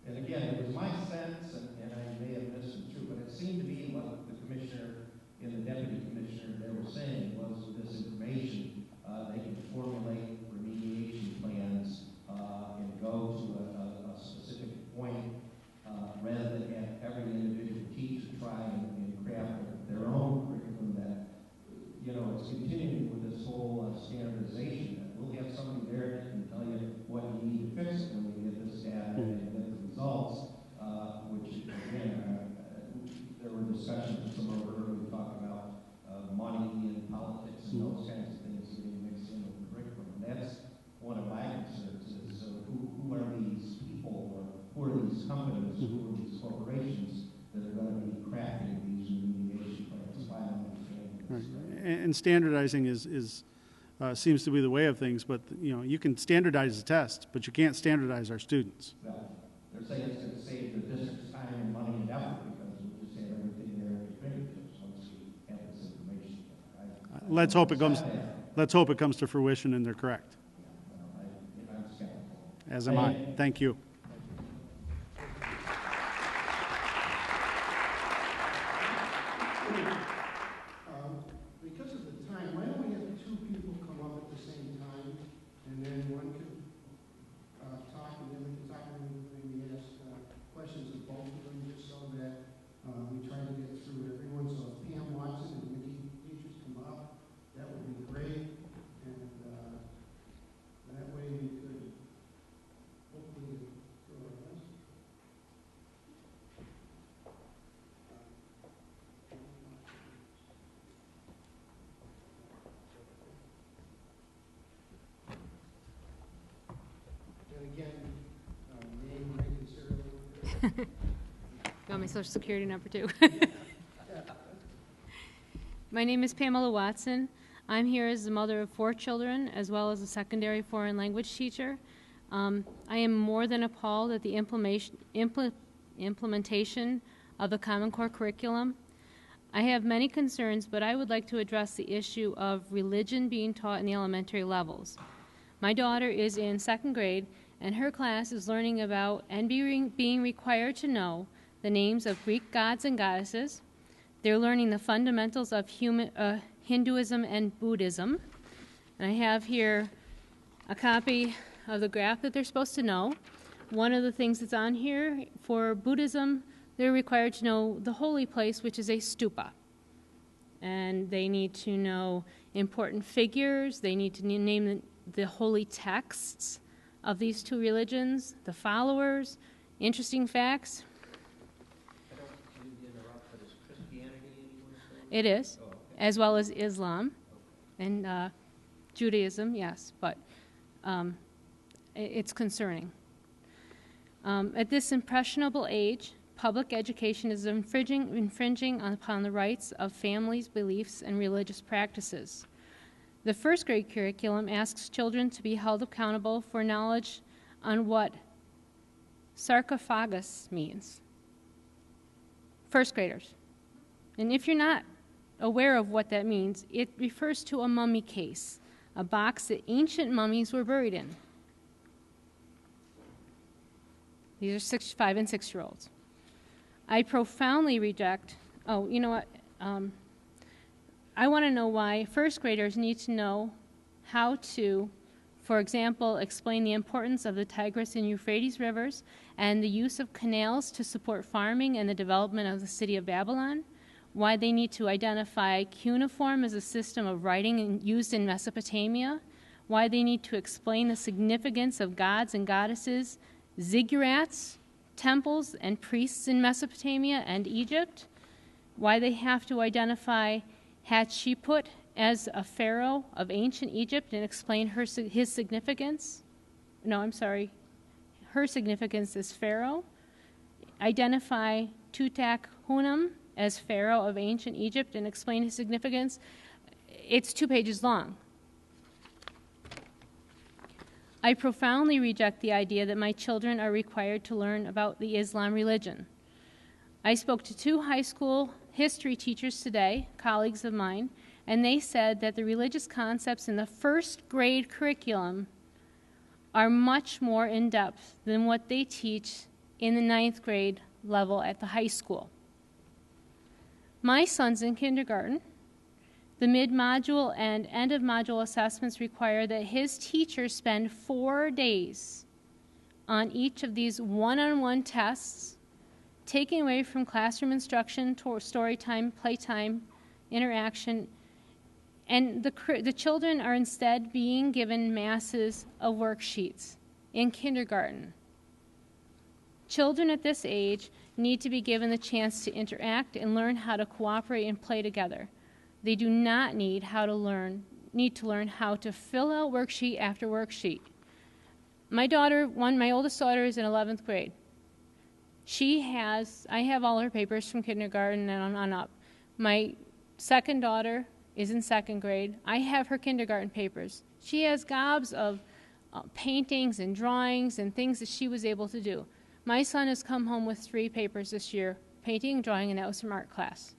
and again, it was my sense, and I may have missed it too, but it seemed to me what the commissioner and the deputy commissioner, they were saying was with this information, they can formulate remediation plans and go to a specific point rather than have every individual teacher try and craft their own curriculum that, you know, it's continuing with this whole standardization. That we'll have somebody there that can tell you what you need to fix it when you get this data and get the results, which, again, there were discussions some of earlier talk about money and politics and those kinds of things getting mixed in with the curriculum. And that's one of my concerns is who are these people or who are these companies, who are these corporations that are going to be crafting these remediation plans by understanding this. Right. And standardizing is seems to be the way of things, but you know, you can standardize the test, but you can't standardize our students. Well, they're saying it's going to save the district's time and money and effort because we'll just have everything there at your fingertips once we have this information. Let's hope it comes to fruition and they're correct. Yeah, well, I'm skeptical. As am I. Thank you. Because of the time, why don't we have two people come up at the same time, and then one can talk, and then we can talk, and maybe ask questions of both of them, just so that we try to get through everyone. So if Pam Watson and Nikki teachers come up, that would be great, and that way we could hopefully do our best. And again, name, rank, and serial number. You want my social security number too? My name is Pamela Watson. I'm here as the mother of 4 children, as well as a secondary foreign language teacher. I am more than appalled at the implementation of the Common Core curriculum. I have many concerns, but I would like to address the issue of religion being taught in the elementary levels. My daughter is in 2nd grade, and her class is learning about and being required to know the names of Greek gods and goddesses. They're learning the fundamentals of Hinduism and Buddhism. And I have here a copy of the graph that they're supposed to know. One of the things that's on here, for Buddhism, they're required to know the holy place, which is a stupa. And they need to know important figures. They need to name the holy texts of these 2 religions, the followers, interesting facts. I don't mean to interrupt, but is Christianity anywhere? It is, as well as Islam and Judaism, yes, but it's concerning. At this impressionable age, public education is infringing upon the rights of families, beliefs, and religious practices. The 1st grade curriculum asks children to be held accountable for knowledge on what sarcophagus means. First graders. And if you're not aware of what that means, it refers to a mummy case, a box that ancient mummies were buried in. These are 5 and 6-year-olds. I profoundly reject, oh, you know what? I want to know why first graders need to know how to, for example, explain the importance of the Tigris and Euphrates rivers and the use of canals to support farming and the development of the city of Babylon, why they need to identify cuneiform as a system of writing used in Mesopotamia, why they need to explain the significance of gods and goddesses, ziggurats, temples, and priests in Mesopotamia and Egypt, why they have to identify Hatshepsut as a pharaoh of ancient Egypt and explain his significance. No, I'm sorry. Her significance as pharaoh. Identify Tutankhamun as pharaoh of ancient Egypt and explain his significance. It's 2 pages long. I profoundly reject the idea that my children are required to learn about the Islam religion. I spoke to 2 high school history teachers today, colleagues of mine, and they said that the religious concepts in the first grade curriculum are much more in-depth than what they teach in the 9th grade level at the high school. My son's in kindergarten. The mid-module and end-of-module assessments require that his teachers spend 4 days on each of these one-on-one tests, taking away from classroom instruction, story time, playtime, interaction, and the children are instead being given masses of worksheets in kindergarten. Children at this age need to be given the chance to interact and learn how to cooperate and play together. They do not need to learn how to fill out worksheet after worksheet. My oldest daughter is in 11th grade. I have all her papers from kindergarten and on up. My second daughter is in 2nd grade. I have her kindergarten papers. She has gobs of paintings and drawings and things that she was able to do. My son has come home with 3 papers this year, painting and drawing, and that was from art class.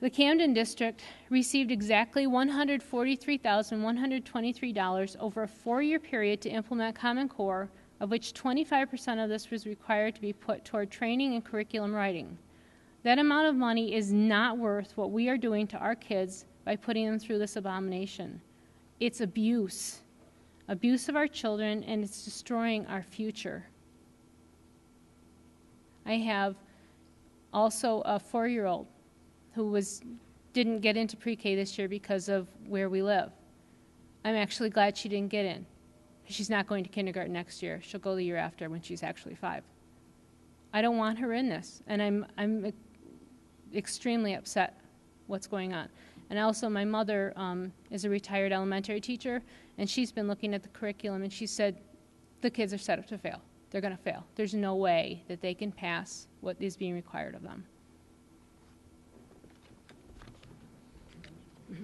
The Camden District received exactly $143,123 over a 4-year period to implement Common Core, of which 25% of this was required to be put toward training and curriculum writing. That amount of money is not worth what we are doing to our kids by putting them through this abomination. It's abuse of our children, and it's destroying our future. I have also a 4-year-old who didn't get into pre-K this year because of where we live. I'm actually glad she didn't get in. She's not going to kindergarten next year. She'll go the year after when she's actually 5. I don't want her in this, and I'm extremely upset what's going on. And also my mother is a retired elementary teacher, and she's been looking at the curriculum, and she said the kids are set up to fail. They're going to fail. There's no way that they can pass what is being required of them. Do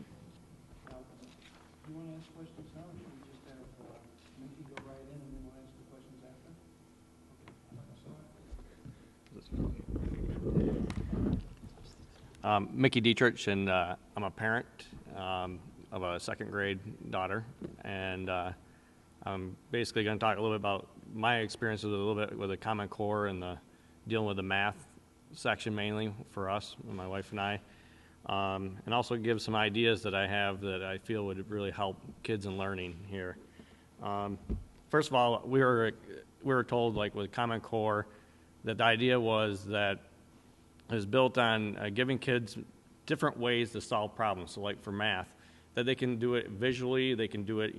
you want to ask questions now, or should we just have Mickey go right in and then we'll ask the questions after? Okay. Mickey Dietrich, and I'm a parent of a 2nd grade daughter, and I'm basically going to talk a little bit about my experiences a little bit with the Common Core and dealing with the math section mainly for us, my wife and I, and also give some ideas that I have that I feel would really help kids in learning here. First of all, we were told, like with Common Core, that the idea was that it was built on giving kids different ways to solve problems. So like for math, that they can do it visually, they can do it,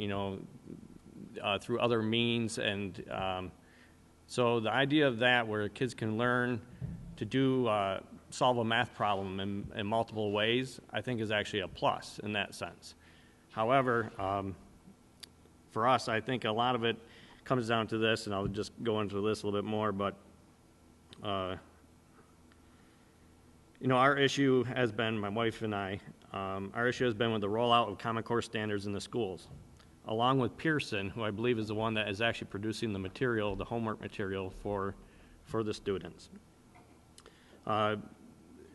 through other means. And so the idea of that, where kids can learn to solve a math problem in multiple ways, I think is actually a plus in that sense. However, for us, I think a lot of it comes down to this, and I'll just go into this a little bit more, but our issue has been, my wife and I, our issue has been with the rollout of Common Core standards in the schools. along with Pearson, who I believe is the one that is actually producing the material, the homework material for the students.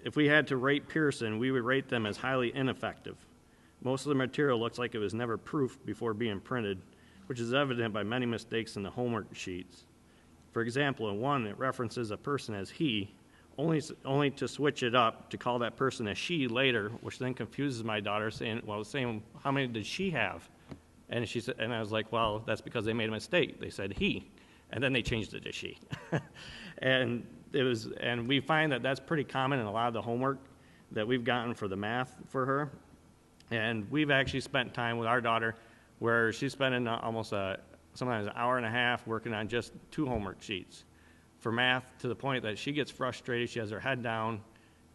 If we had to rate Pearson, we would rate them as highly ineffective. Most of the material looks like it was never proofed before being printed, which is evident by many mistakes in the homework sheets. For example, in one, it references a person as he, only to switch it up to call that person a she later, which then confuses my daughter, saying, how many did she have? And she said, and I was like, well, that's because they made a mistake. They said he, and then they changed it to she. And we find that that's pretty common in a lot of the homework that we've gotten for the math for her. And we've actually spent time with our daughter where she's spending almost sometimes an hour and a half working on just 2 homework sheets for math, to the point that she gets frustrated. She has her head down,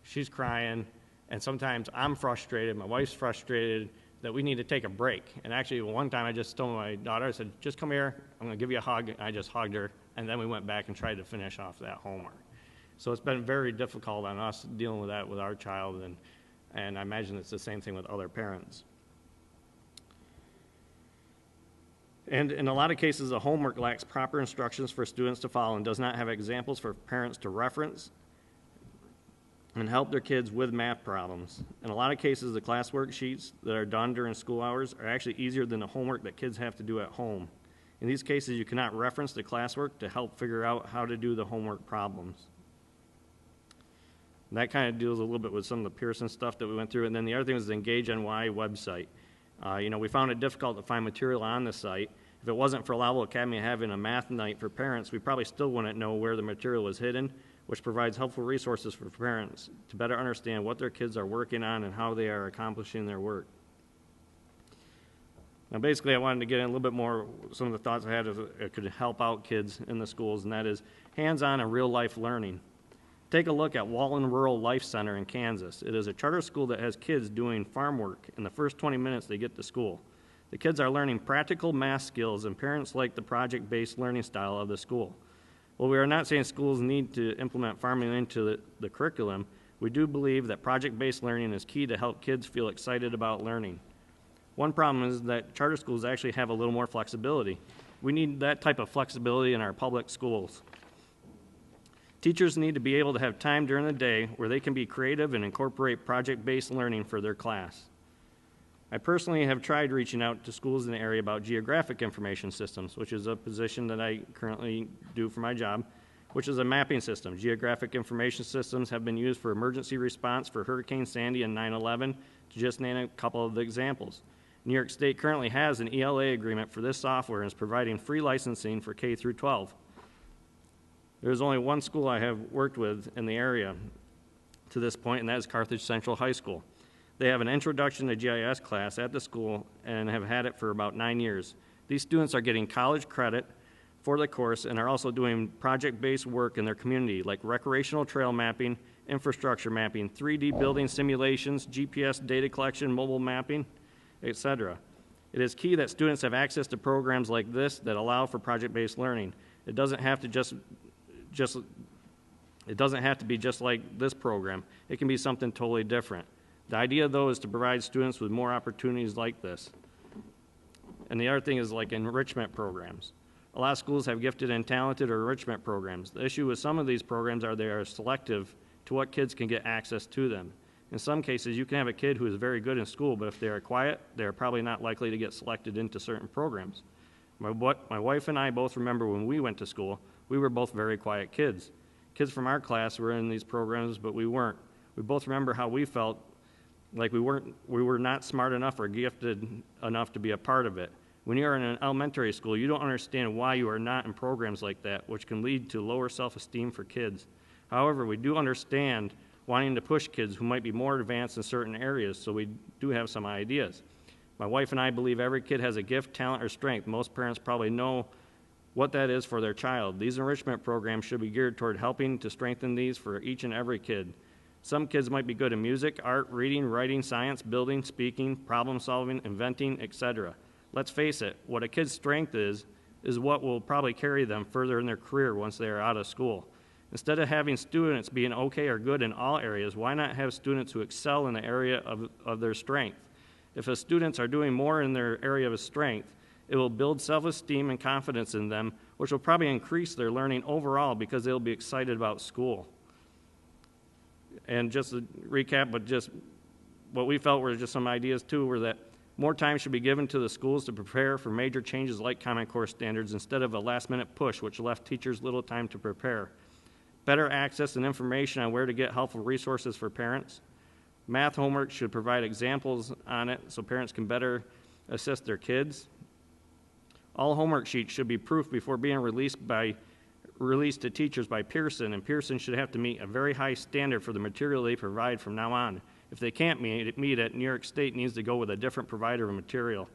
she's crying, and sometimes I'm frustrated, my wife's frustrated, that we need to take a break. And actually, one time I just told my daughter, I said, just come here, I'm going to give you a hug. And I just hugged her, and then we went back and tried to finish off that homework. So it's been very difficult on us dealing with that with our child, and I imagine it's the same thing with other parents. And in a lot of cases, the homework lacks proper instructions for students to follow and does not have examples for parents to reference and help their kids with math problems. In a lot of cases, the class worksheets that are done during school hours are actually easier than the homework that kids have to do at home. In these cases, you cannot reference the classwork to help figure out how to do the homework problems. And that kind of deals a little bit with some of the Pearson stuff that we went through. And then the other thing was the Engage NY website. We found it difficult to find material on the site. If it wasn't for Lowville Academy having a math night for parents, we probably still wouldn't know where the material was hidden, which provides helpful resources for parents to better understand what their kids are working on and how they are accomplishing their work. Now, basically, I wanted to get in a little bit more, some of the thoughts I had if it could help out kids in the schools, and that is hands-on and real-life learning. Take a look at Wallen Rural Life Center in Kansas. It is a charter school that has kids doing farm work in the first 20 minutes they get to school. The kids are learning practical math skills, and parents like the project-based learning style of the school. While we are not saying schools need to implement farming into the curriculum, we do believe that project-based learning is key to help kids feel excited about learning. One problem is that charter schools actually have a little more flexibility. We need that type of flexibility in our public schools. Teachers need to be able to have time during the day where they can be creative and incorporate project-based learning for their class. I personally have tried reaching out to schools in the area about geographic information systems, which is a position that I currently do for my job, which is a mapping system. Geographic information systems have been used for emergency response for Hurricane Sandy and 9/11, to just name a couple of the examples. New York State currently has an ELA agreement for this software and is providing free licensing for K through 12. There's only one school I have worked with in the area to this point, and that is Carthage Central High School. They have an introduction to GIS class at the school and have had it for about 9 years. These students are getting college credit for the course and are also doing project-based work in their community, like recreational trail mapping, infrastructure mapping, 3D building simulations, GPS data collection, mobile mapping, etc. It is key that students have access to programs like this that allow for project-based learning. It doesn't have to be just like this program. It can be something totally different. The idea, though, is to provide students with more opportunities like this. And the other thing is like enrichment programs. A lot of schools have gifted and talented or enrichment programs. The issue with some of these programs are they are selective to what kids can get access to them. In some cases, you can have a kid who is very good in school, but if they are quiet, they are probably not likely to get selected into certain programs. My wife and I both remember when we went to school, we were both very quiet kids. Kids from our class were in these programs, but we weren't. We both remember how we felt like we were not smart enough or gifted enough to be a part of it. When you are in an elementary school, you don't understand why you are not in programs like that, which can lead to lower self-esteem for kids. However, we do understand wanting to push kids who might be more advanced in certain areas, so we do have some ideas. My wife and I believe every kid has a gift, talent, or strength. Most parents probably know what that is for their child. These enrichment programs should be geared toward helping to strengthen these for each and every kid. Some kids might be good in music, art, reading, writing, science, building, speaking, problem solving, inventing, etc. Let's face it, what a kid's strength is what will probably carry them further in their career once they are out of school. Instead of having students being okay or good in all areas, why not have students who excel in the area of their strength? If the students are doing more in their area of strength, It will build self-esteem and confidence in them, which will probably increase their learning overall because they'll be excited about school. And just to recap, but just what we felt were just some ideas too, were that more time should be given to the schools to prepare for major changes like Common Core standards instead of a last-minute push, which left teachers little time to prepare. Better access and information on where to get helpful resources for parents. Math homework should provide examples on it so parents can better assist their kids. All homework sheets should be proofed before being released to teachers by Pearson, and Pearson should have to meet a very high standard for the material they provide from now on. If they can't meet it, New York State needs to go with a different provider of material.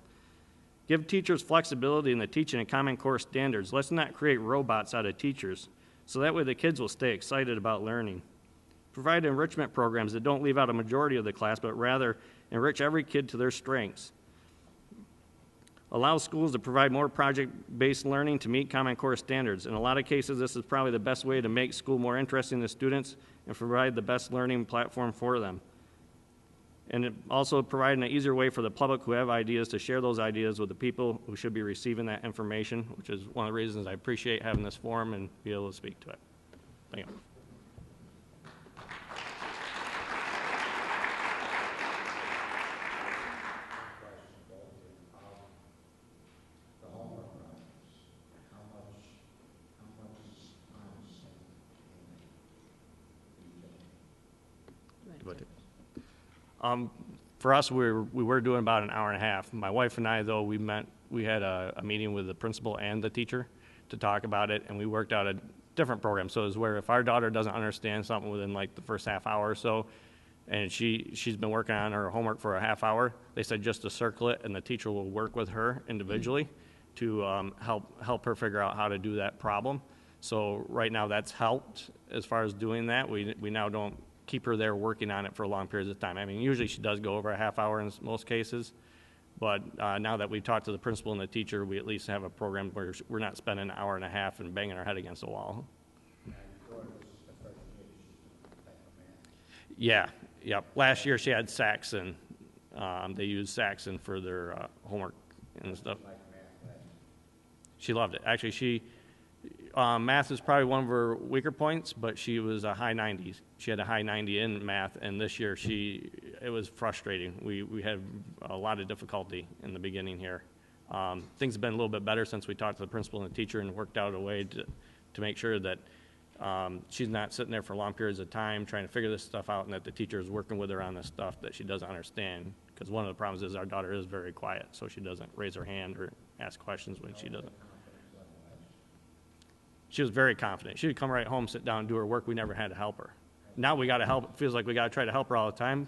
Give teachers flexibility in the teaching and Common Core standards. Let's not create robots out of teachers, so that way the kids will stay excited about learning. Provide enrichment programs that don't leave out a majority of the class, but rather enrich every kid to their strengths. Allow schools to provide more project-based learning to meet Common Core standards. In a lot of cases, this is probably the best way to make school more interesting to students and provide the best learning platform for them. And also providing an easier way for the public who have ideas to share those ideas with the people who should be receiving that information, which is one of the reasons I appreciate having this forum and be able to speak to it. Thank you. For us, we were doing about an hour and a half. My wife and I, though, we had a meeting with the principal and the teacher to talk about it, and we worked out a different program. So it's where if our daughter doesn't understand something within like the first half hour or so, and she's been working on her homework for a half hour, they said just to circle it, and the teacher will work with her individually to help her figure out how to do that problem. So right now that's helped as far as doing that. We now don't keep her there working on it for long periods of time. I mean, usually she does go over a half hour in most cases, but now that we've talked to the principal and the teacher, we at least have a program where we're not spending an hour and a half and banging our head against the wall. Yeah, yep. Last year she had Saxon. They used Saxon for their homework and stuff. She loved it. Actually, math is probably one of her weaker points, but she was a high 90s. She had a high 90 in math, and this year it was frustrating. We had a lot of difficulty in the beginning here. Things have been a little bit better since we talked to the principal and the teacher and worked out a way to make sure that she's not sitting there for long periods of time trying to figure this stuff out, and that the teacher is working with her on the stuff that she doesn't understand. Because one of the problems is our daughter is very quiet, so she doesn't raise her hand or ask questions when she doesn't. She was very confident. She would come right home, sit down, and do her work. We never had to help her. Now we got to help. It feels like we got to try to help her all the time.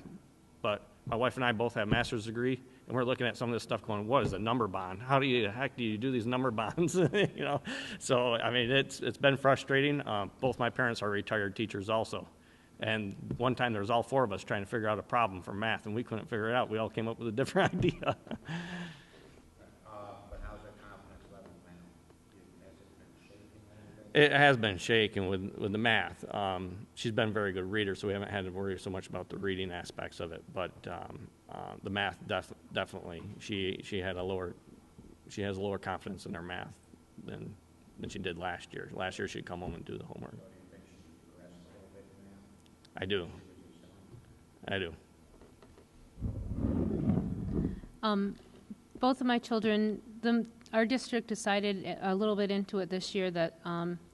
But my wife and I both have a master's degree, and we're looking at some of this stuff going, what is a number bond? How the heck do you do these number bonds? You know? So, I mean, it's been frustrating. Both my parents are retired teachers also. And one time there was all four of us trying to figure out a problem for math, and we couldn't figure it out. We all came up with a different idea. It has been shaken with the math. She's been a very good reader, so we haven't had to worry so much about the reading aspects of it. But the math definitely, she has a lower confidence in her math than she did last year. Last year she'd come home and do the homework. I do. Both of my children, our district decided a little bit into it this year that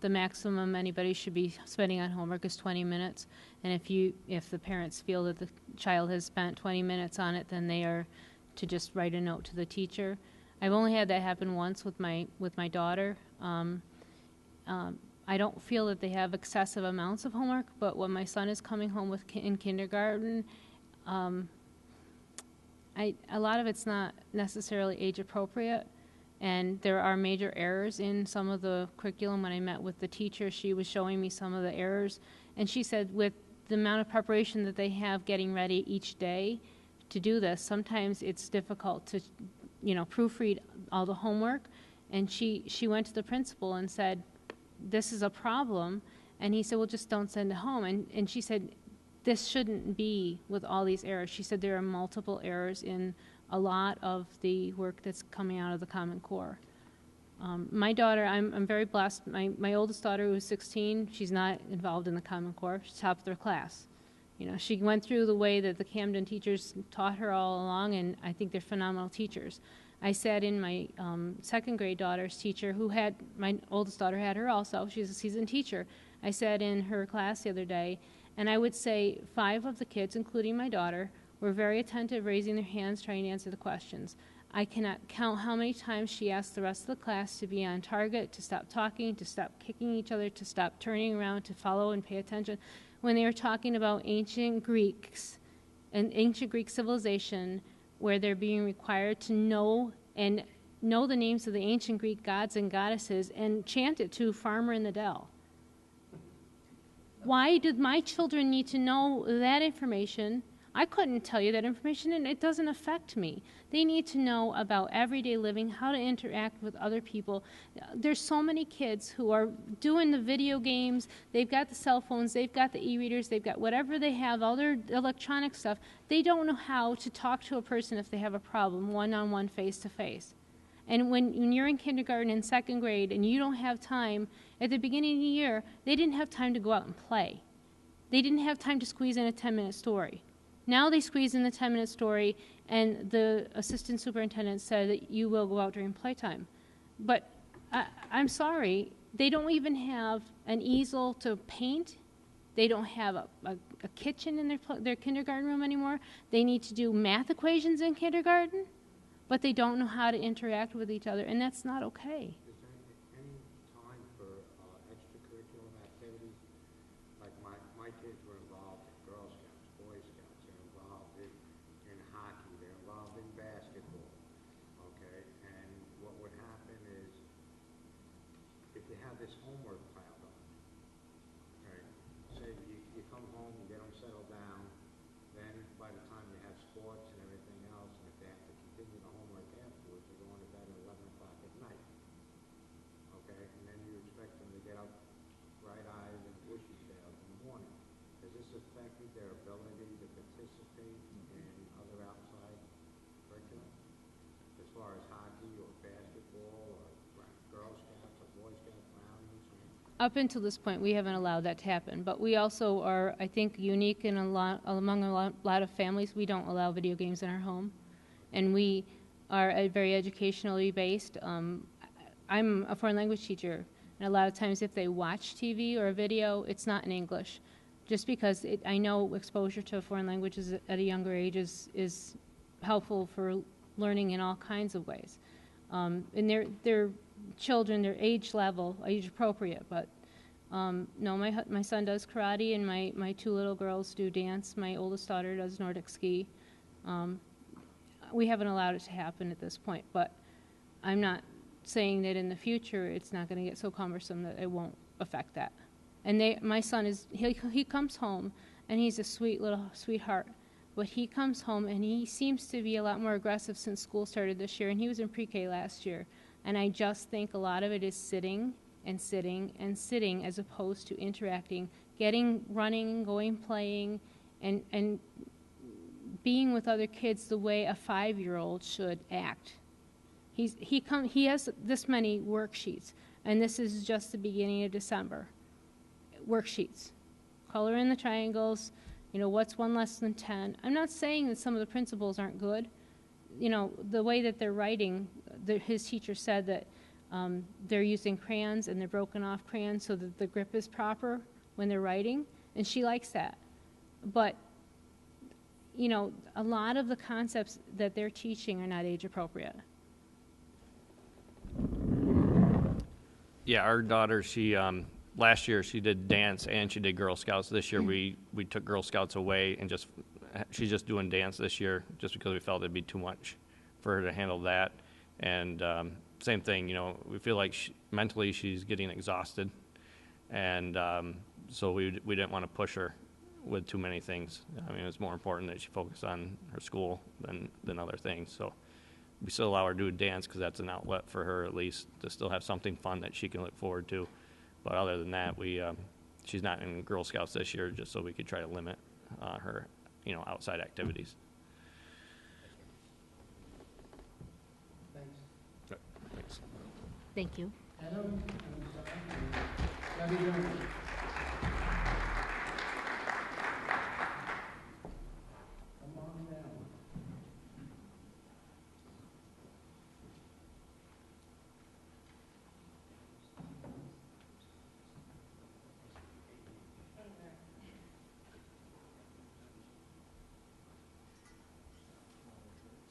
the maximum anybody should be spending on homework is 20 minutes. And if the parents feel that the child has spent 20 minutes on it, then they are to just write a note to the teacher. I've only had that happen once with my daughter. I don't feel that they have excessive amounts of homework, but when my son is coming home in kindergarten, a lot of it's not necessarily age appropriate, and there are major errors in some of the curriculum. When I met with the teacher, she was showing me some of the errors, and she said with the amount of preparation that they have getting ready each day to do this, sometimes it's difficult to, proofread all the homework. And she went to the principal and said, this is a problem, and he said, well, just don't send it home. And she said, this shouldn't be with all these errors. She said there are multiple errors in a lot of the work that's coming out of the Common Core. My daughter, I'm very blessed. My oldest daughter, who's 16, she's not involved in the Common Core. She's top of their class. You know, she went through the way that the Camden teachers taught her all along, and I think they're phenomenal teachers. I sat in my second grade daughter's teacher, who had, my oldest daughter had her also. She's a seasoned teacher. I sat in her class the other day, and I would say 5 of the kids, including my daughter, were very attentive, raising their hands, trying to answer the questions. I cannot count how many times she asked the rest of the class to be on target, to stop talking, to stop kicking each other, to stop turning around, to follow and pay attention. When they were talking about ancient Greeks and ancient Greek civilization, where they're being required to know the names of the ancient Greek gods and goddesses and chant it to Farmer in the Dell. Why did my children need to know that information? I couldn't tell you that information, and it doesn't affect me. They need to know about everyday living, how to interact with other people. There's so many kids who are doing the video games. They've got the cell phones. They've got the e-readers. They've got whatever they have, all their electronic stuff. They don't know how to talk to a person if they have a problem, one-on-one, face-to-face. And when you're in kindergarten and second grade and you don't have time, at the beginning of the year, they didn't have time to go out and play. They didn't have time to squeeze in a 10-minute story. Now they squeeze in the 10-minute story, and the assistant superintendent said that you will go out during playtime. But I'm sorry, they don't even have an easel to paint. They don't have a kitchen in their kindergarten room anymore. They need to do math equations in kindergarten, but they don't know how to interact with each other, and that's not okay. Is there any time for extracurricular activities? Like my kids were involved in Girl Scouts, Boy Scouts, they're involved in hockey, they're involved in basketball, okay? And what would happen is, if you have this homework piled on, right? Say you come home, you get them settled down, then by the time you have sports and everything else, and if they have to continue the homework afterwards, they're going to bed at 11 o'clock at night, okay? And then you expect them to get up bright-eyed and bushy-tailed in the morning. Has this affected their ability to participate in other outside curriculum, as far as hockey or basketball or Girl Scouts or Boy Scouts, Brownies? Up until this point, we haven't allowed that to happen. But we also are, I think, unique in among a lot of families. We don't allow video games in our home, and we are very educationally based. I'm a foreign language teacher, and a lot of times if they watch TV or a video, it's not in English, just because I know exposure to foreign languages at a younger age is helpful for learning in all kinds of ways. And they're children, their age level, age appropriate, but no, my son does karate, and my 2 little girls do dance. My oldest daughter does Nordic ski. We haven't allowed it to happen at this point, but I'm not saying that in the future it's not going to get so cumbersome that it won't affect that. And my son he comes home, and he's a sweet little sweetheart, but he comes home and he seems to be a lot more aggressive since school started this year, and he was in pre-K last year. And I just think a lot of it is sitting and sitting and sitting, as opposed to interacting, running, going, playing, and being with other kids the way a 5-year-old should act. He has this many worksheets, and this is just the beginning of December. Worksheets. Color in the triangles, what's 1 less than 10. I'm not saying that some of the principles aren't good. The way that they're writing, his teacher said that they're using crayons, and they're broken off crayons so that the grip is proper when they're writing, and she likes that. But, a lot of the concepts that they're teaching are not age appropriate. Yeah, our daughter, she last year she did dance and she did Girl Scouts. This year we took Girl Scouts away, and she's just doing dance this year, just because we felt it'd be too much for her to handle that. And same thing, we feel like mentally she's getting exhausted, and so we didn't want to push her with too many things. I mean, it's more important that she focus on her school than other things. So we still allow her to do dance, because that's an outlet for her, at least, to still have something fun that she can look forward to. But other than that, she's not in Girl Scouts this year, just so we could try to limit her outside activities. Thank you. Adam, I'm sorry. Debbie Jones. Come on down.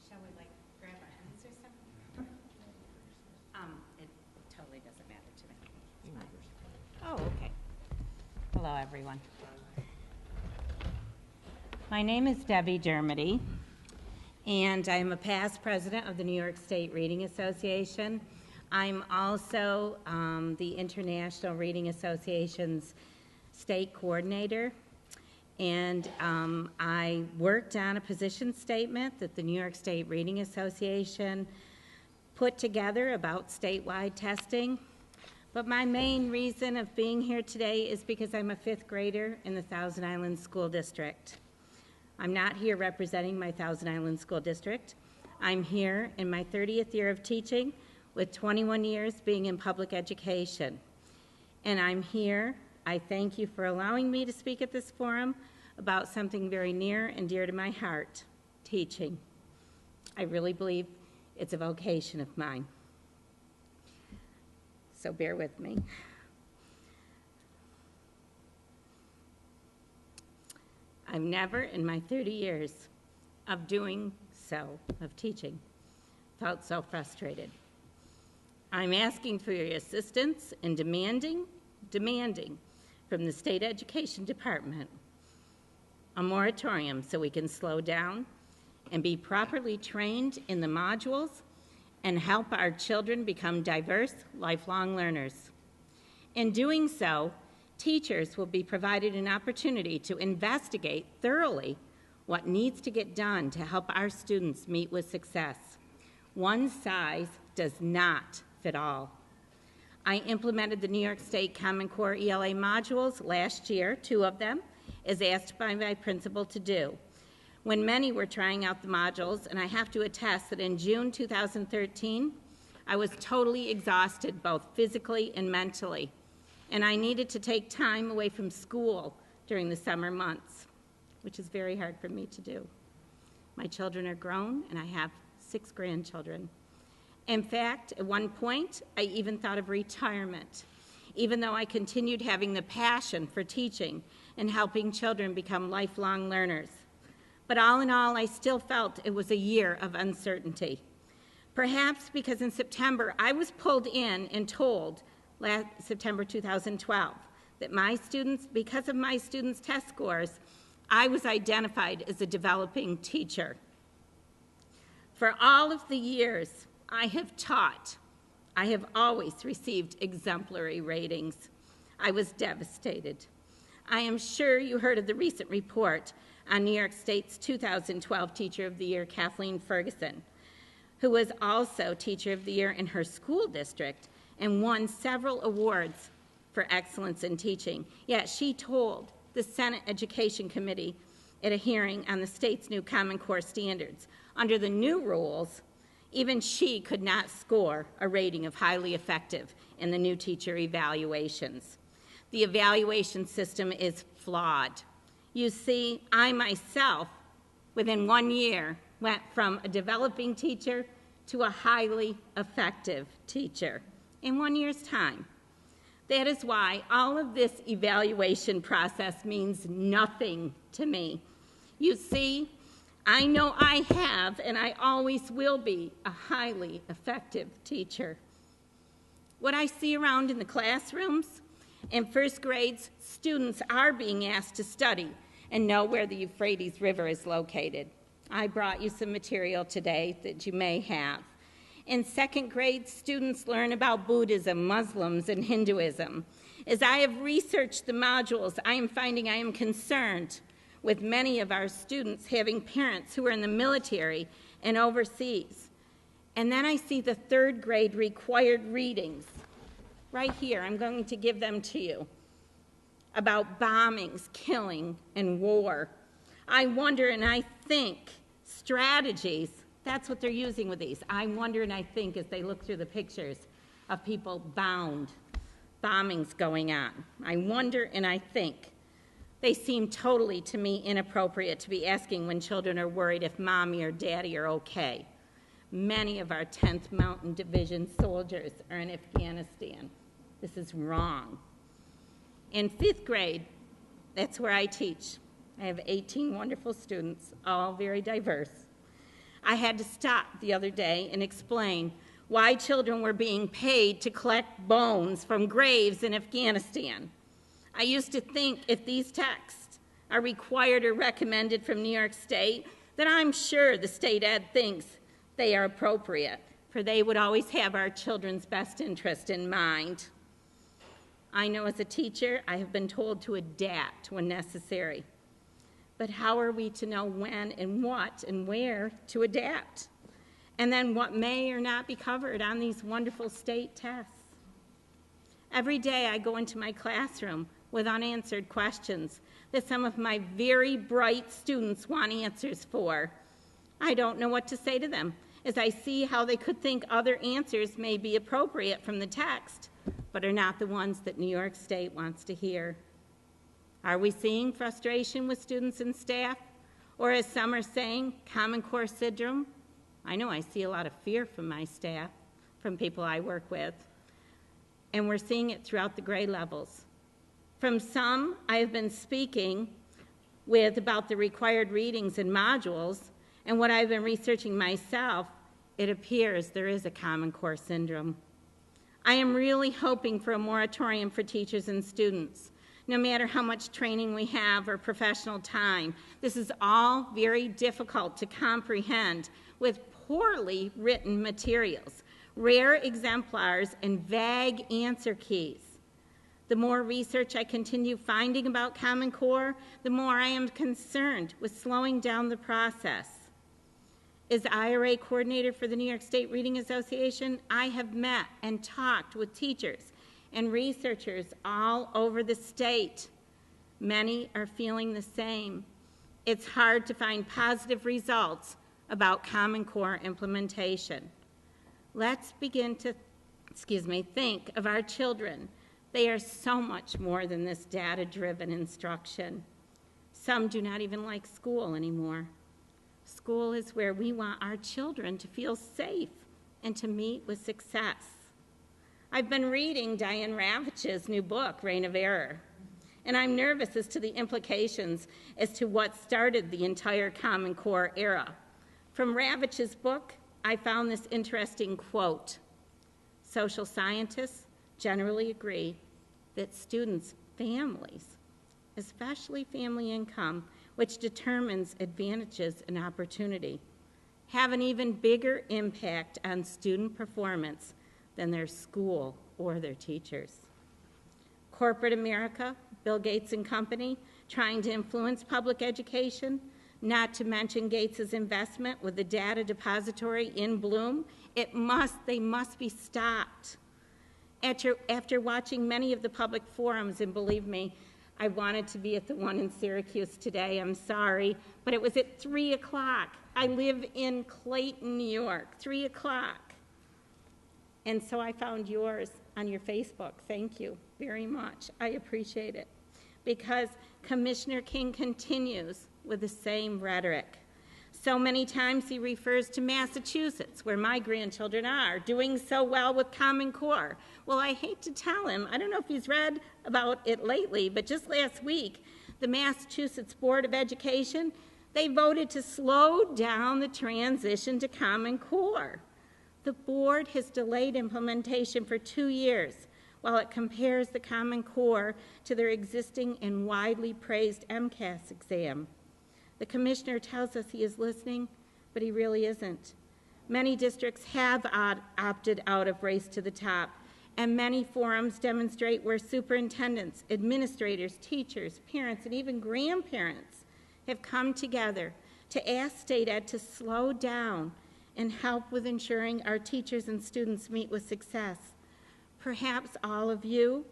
Shall we like grab our hands or something? It totally doesn't matter to me. It's fine. Oh, okay. Hello, everyone. My name is Debbie Dermody, and I'm a past president of the New York State Reading Association. I'm also the International Reading Association's state coordinator. And I worked on a position statement that the New York State Reading Association put together about statewide testing. But my main reason of being here today is because I'm a fifth grader in the Thousand Islands School District. I'm not here representing my Thousand Islands School District. I'm here in my 30th year of teaching with 21 years being in public education. And I'm here. I thank you for allowing me to speak at this forum about something very near and dear to my heart, teaching. I really believe it's a vocation of mine. So bear with me. I've never in my 30 years of doing so, of teaching, felt so frustrated. I'm asking for your assistance in demanding from the State Education Department a moratorium so we can slow down and be properly trained in the modules and help our children become diverse, lifelong learners. In doing so, teachers will be provided an opportunity to investigate thoroughly what needs to get done to help our students meet with success. One size does not fit all. I implemented the New York State Common Core ELA modules last year, 2 of them, as asked by my principal to do, when many were trying out the modules, and I have to attest that in June 2013, I was totally exhausted, both physically and mentally, and I needed to take time away from school during the summer months, which is very hard for me to do. My children are grown, and I have 6 grandchildren. In fact, at one point, I even thought of retirement, even though I continued having the passion for teaching and helping children become lifelong learners. But all in all, I still felt it was a year of uncertainty. Perhaps because in September, I was pulled in and told, September 2012, that my students, because of my students' test scores, I was identified as a developing teacher. For all of the years I have taught, I have always received exemplary ratings. I was devastated. I am sure you heard of the recent report on New York State's 2012 Teacher of the Year, Kathleen Ferguson, who was also Teacher of the Year in her school district and won several awards for excellence in teaching. Yet she told the Senate Education Committee at a hearing on the state's new Common Core standards, under the new rules, even she could not score a rating of highly effective in the new teacher evaluations. The evaluation system is flawed. You see, I myself, within 1 year, went from a developing teacher to a highly effective teacher in 1 year's time. That is why all of this evaluation process means nothing to me. You see, I know I have, and I always will be, a highly effective teacher. What I see around in the classrooms, in first grades, students are being asked to study and know where the Euphrates River is located. I brought you some material today that you may have. In second grade, students learn about Buddhism, Muslims, and Hinduism. As I have researched the modules, I am finding I am concerned with many of our students having parents who are in the military and overseas. And then I see the third grade required readings. Right here, I'm going to give them to you, about bombings, killing, and war. I wonder and I think strategies, that's what they're using with these. I wonder and I think as they look through the pictures, of people bound, bombings going on. I wonder and I think they seem totally, to me, inappropriate to be asking when children are worried if mommy or daddy are okay. Many of our 10th Mountain Division soldiers are in Afghanistan. This is wrong. In 5th grade, that's where I teach. I have 18 wonderful students, all very diverse. I had to stop the other day and explain why children were being paid to collect bones from graves in Afghanistan. I used to think if these texts are required or recommended from New York State, then I'm sure the state ed thinks they are appropriate, for they would always have our children's best interest in mind. I know as a teacher, I have been told to adapt when necessary. But how are we to know when and what and where to adapt? And then what may or not be covered on these wonderful state tests? Every day I go into my classroom with unanswered questions that some of my very bright students want answers for. I don't know what to say to them as I see how they could think other answers may be appropriate from the text, but are not the ones that New York State wants to hear. Are we seeing frustration with students and staff? Or as some are saying, Common Core syndrome? I know I see a lot of fear from my staff, from people I work with, and we're seeing it throughout the grade levels. From some I have been speaking with about the required readings and modules, and what I've been researching myself, it appears there is a Common Core syndrome. I am really hoping for a moratorium for teachers and students. No matter how much training we have or professional time, this is all very difficult to comprehend with poorly written materials, rare exemplars, and vague answer keys. The more research I continue finding about Common Core, the more I am concerned with slowing down the process. As IRA coordinator for the New York State Reading Association, I have met and talked with teachers and researchers all over the state. Many are feeling the same. It's hard to find positive results about Common Core implementation. Let's begin to, think of our children. They are so much more than this data-driven instruction. Some do not even like school anymore. School is where we want our children to feel safe and to meet with success. I've been reading Diane Ravitch's new book, Reign of Error, and I'm nervous as to the implications as to what started the entire Common Core era. From Ravitch's book, I found this interesting quote. Social scientists generally agree that students' families, especially family income, which determines advantages and opportunity, have an even bigger impact on student performance than their school or their teachers. Corporate America, Bill Gates and company, trying to influence public education, not to mention Gates's investment with the data depository in Bloom, they must be stopped. After watching many of the public forums, and believe me, I wanted to be at the one in Syracuse today, I'm sorry, but it was at 3 o'clock. I live in Clayton, New York, 3 o'clock. And so I found yours on your Facebook. Thank you very much. I appreciate it. Because Commissioner King continues with the same rhetoric. So many times he refers to Massachusetts, where my grandchildren are, doing so well with Common Core. Well, I hate to tell him, I don't know if he's read about it lately, but just last week, the Massachusetts Board of Education, they voted to slow down the transition to Common Core. The board has delayed implementation for 2 years while it compares the Common Core to their existing and widely praised MCAS exam. The commissioner tells us he is listening, but he really isn't. Many districts have opted out of Race to the Top, and many forums demonstrate where superintendents, administrators, teachers, parents, and even grandparents have come together to ask state ed to slow down and help with ensuring our teachers and students meet with success. Perhaps all of you,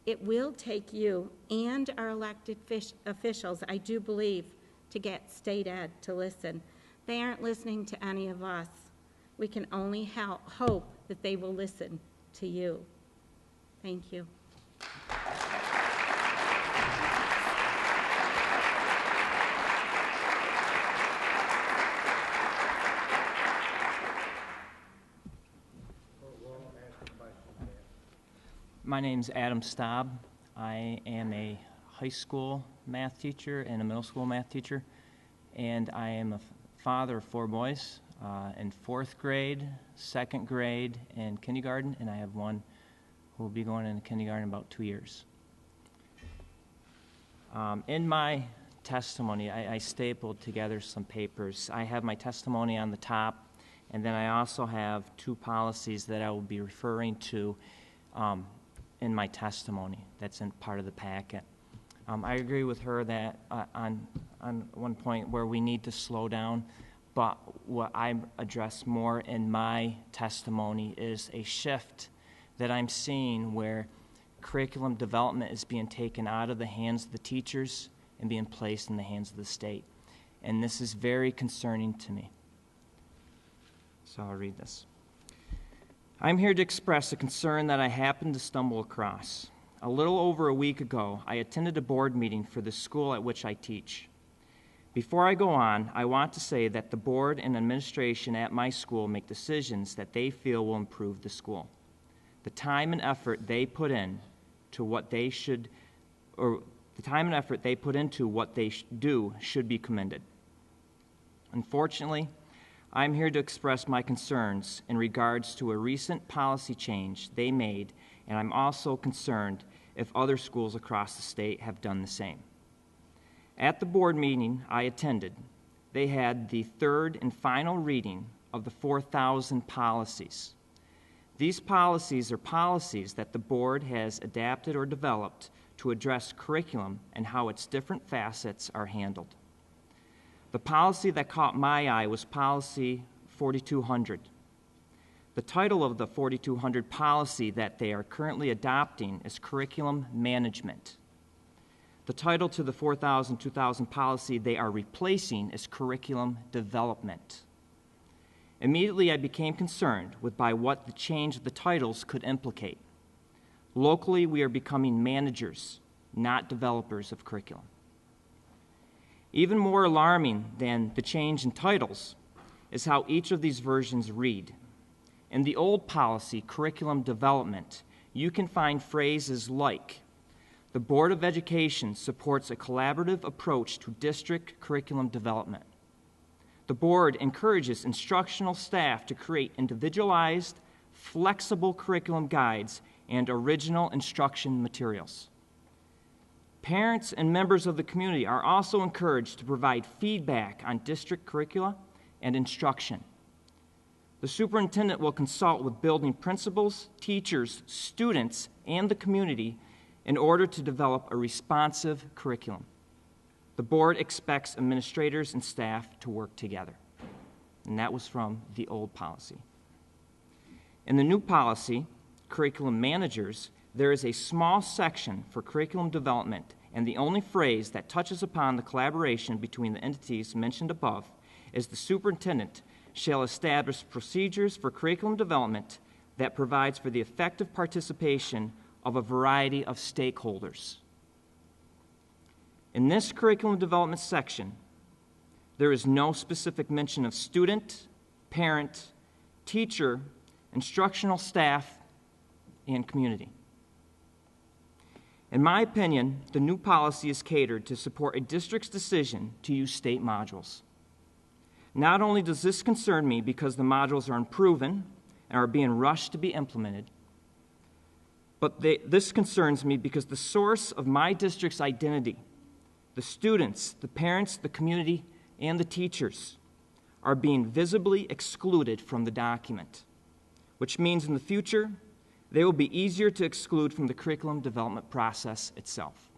it will take you and our elected officials, I do believe, to get state ed to listen. They aren't listening to any of us. We can only hope that they will listen to you. Thank you. My name's Adam Staub. I am a high school math teacher and a middle school math teacher, and I am a father of 4 boys in 4th grade, 2nd grade, and kindergarten, and I have one who will be going into kindergarten in about 2 years. In my testimony, I stapled together some papers. I have my testimony on the top, and then I also have 2 policies that I will be referring to in my testimony that's in part of the packet. I agree with her that on one point where we need to slow down, but what I address more in my testimony is a shift that I'm seeing where curriculum development is being taken out of the hands of the teachers and being placed in the hands of the state. And this is very concerning to me. So I'll read this. I'm here to express a concern that I happened to stumble across. A little over a week ago, I attended a board meeting for the school at which I teach. Before I go on, I want to say that the board and administration at my school make decisions that they feel will improve the school. The time and effort they put in to what they should, or the time and effort they put into what they do should be commended. Unfortunately, I'm here to express my concerns in regards to a recent policy change they made, and I'm also concerned if other schools across the state have done the same. At the board meeting I attended, they had the 3rd and final reading of the 4,000 policies. These policies are policies that the board has adapted or developed to address curriculum and how its different facets are handled. The policy that caught my eye was Policy 4200. The title of the 4200 policy that they are currently adopting is Curriculum Management. The title to the 4000-2000 policy they are replacing is Curriculum Development. Immediately I became concerned by what the change of the titles could implicate. Locally, we are becoming managers, not developers of curriculum. Even more alarming than the change in titles is how each of these versions read. In the old policy, Curriculum Development, you can find phrases like, the Board of Education supports a collaborative approach to district curriculum development. The board encourages instructional staff to create individualized, flexible curriculum guides and original instruction materials. Parents and members of the community are also encouraged to provide feedback on district curricula and instruction. The superintendent will consult with building principals, teachers, students, and the community in order to develop a responsive curriculum. The board expects administrators and staff to work together. And that was from the old policy. In the new policy, Curriculum Managers, there is a small section for curriculum development, and the only phrase that touches upon the collaboration between the entities mentioned above is the superintendent shall establish procedures for curriculum development that provides for the effective participation of a variety of stakeholders. In this curriculum development section, there is no specific mention of student, parent, teacher, instructional staff, and community. In my opinion, the new policy is catered to support a district's decision to use state modules. Not only does this concern me because the modules are unproven and are being rushed to be implemented, but this concerns me because the source of my district's identity, the students, the parents, the community, and the teachers, are being visibly excluded from the document, which means in the future, they will be easier to exclude from the curriculum development process itself.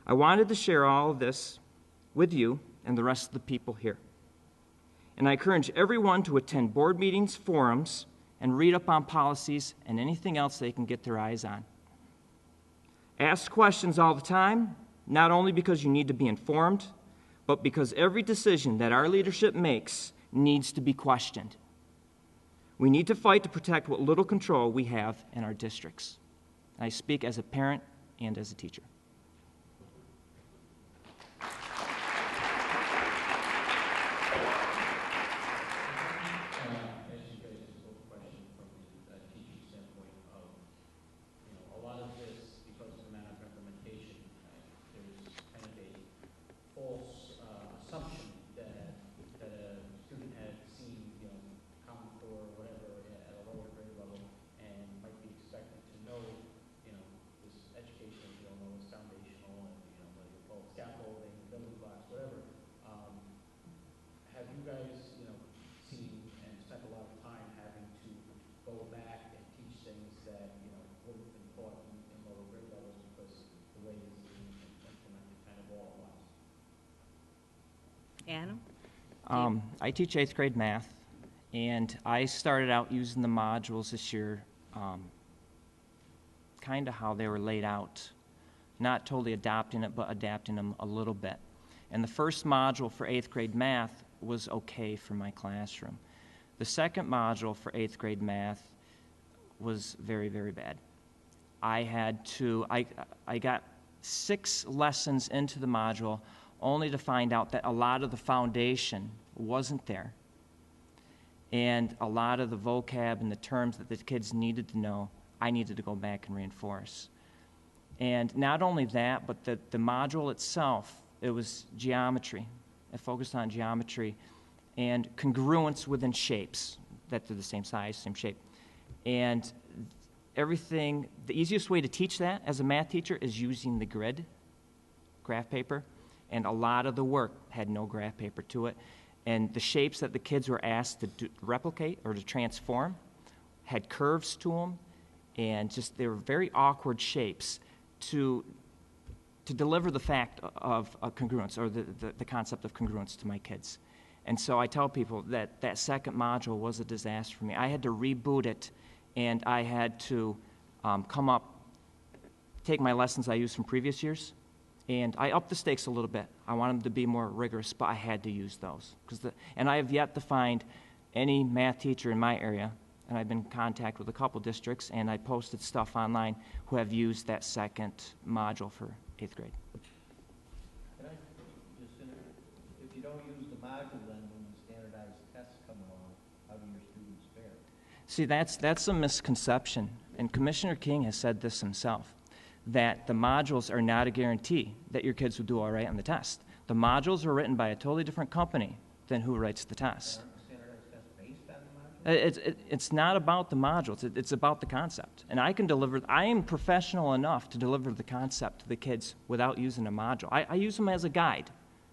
I wanted to share all of this with you and the rest of the people here. And I encourage everyone to attend board meetings, forums, and read up on policies and anything else they can get their eyes on. Ask questions all the time, not only because you need to be informed, but because every decision that our leadership makes needs to be questioned. We need to fight to protect what little control we have in our districts. I speak as a parent and as a teacher. Adam? I teach 8th grade math, and I started out using the modules this year kind of how they were laid out. Not totally adopting it, but adapting them a little bit. And the first module for 8th grade math was okay for my classroom. The second module for 8th grade math was very, very bad. I got 6 lessons into the module only to find out that a lot of the foundation wasn't there. And a lot of the vocab and the terms that the kids needed to know, I needed to go back and reinforce. And not only that, but the module itself, it was geometry. It focused on geometry and congruence within shapes, that they're the same size, same shape. And everything, the easiest way to teach that as a math teacher is using the grid, graph paper. And a lot of the work had no graph paper to it. And the shapes that the kids were asked to replicate or to transform had curves to them, and just they were very awkward shapes to deliver the fact of congruence, or the concept of congruence to my kids. And so I tell people that that second module was a disaster for me. I had to reboot it, and I had to take my lessons I used from previous years, and I upped the stakes a little bit. I wanted them to be more rigorous, but I had to use those. And I have yet to find any math teacher in my area, and I've been in contact with a couple districts, and I posted stuff online, who have used that second module for 8th grade. If you don't use the module, then when the standardized tests come along, how do your students fare? See, that's a misconception, and Commissioner King has said this himself, that the modules are not a guarantee that your kids will do all right on the test. The modules are written by a totally different company than who writes the test. It's not about the modules. It's about the concept. And I am professional enough to deliver the concept to the kids without using a module. I use them as a guide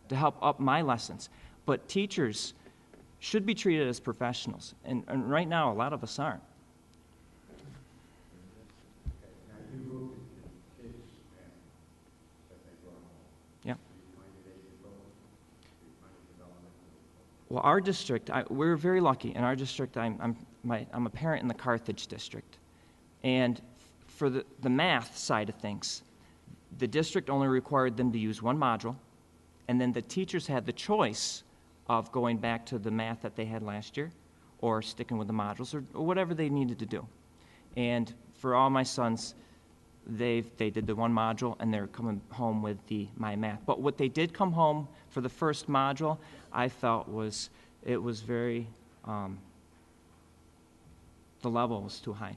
to help up my lessons. But teachers should be treated as professionals. And right now, a lot of us aren't. Well, our district, we're very lucky. In our district, I'm a parent in the Carthage district. And for the math side of things, the district only required them to use one module, and then the teachers had the choice of going back to the math that they had last year or sticking with the modules or whatever they needed to do. And for all my sons, they did the one module, and they're coming home with my math. But what they did come home for the first module, I felt was very, the level was too high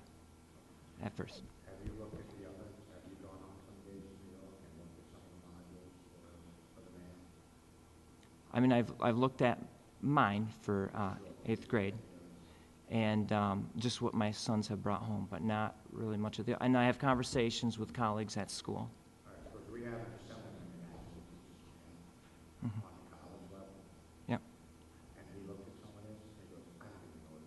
at first. Have you looked at the others? Have you gone on some days and looked at some of the modules for the math? I mean, I've looked at mine for 8th grade, and just what my sons have brought home, but not really much of the. And I have conversations with colleagues at school. All right, because we have an assemblyman on the college level. Yep. And he looked at some of this, and he goes, I don't even know what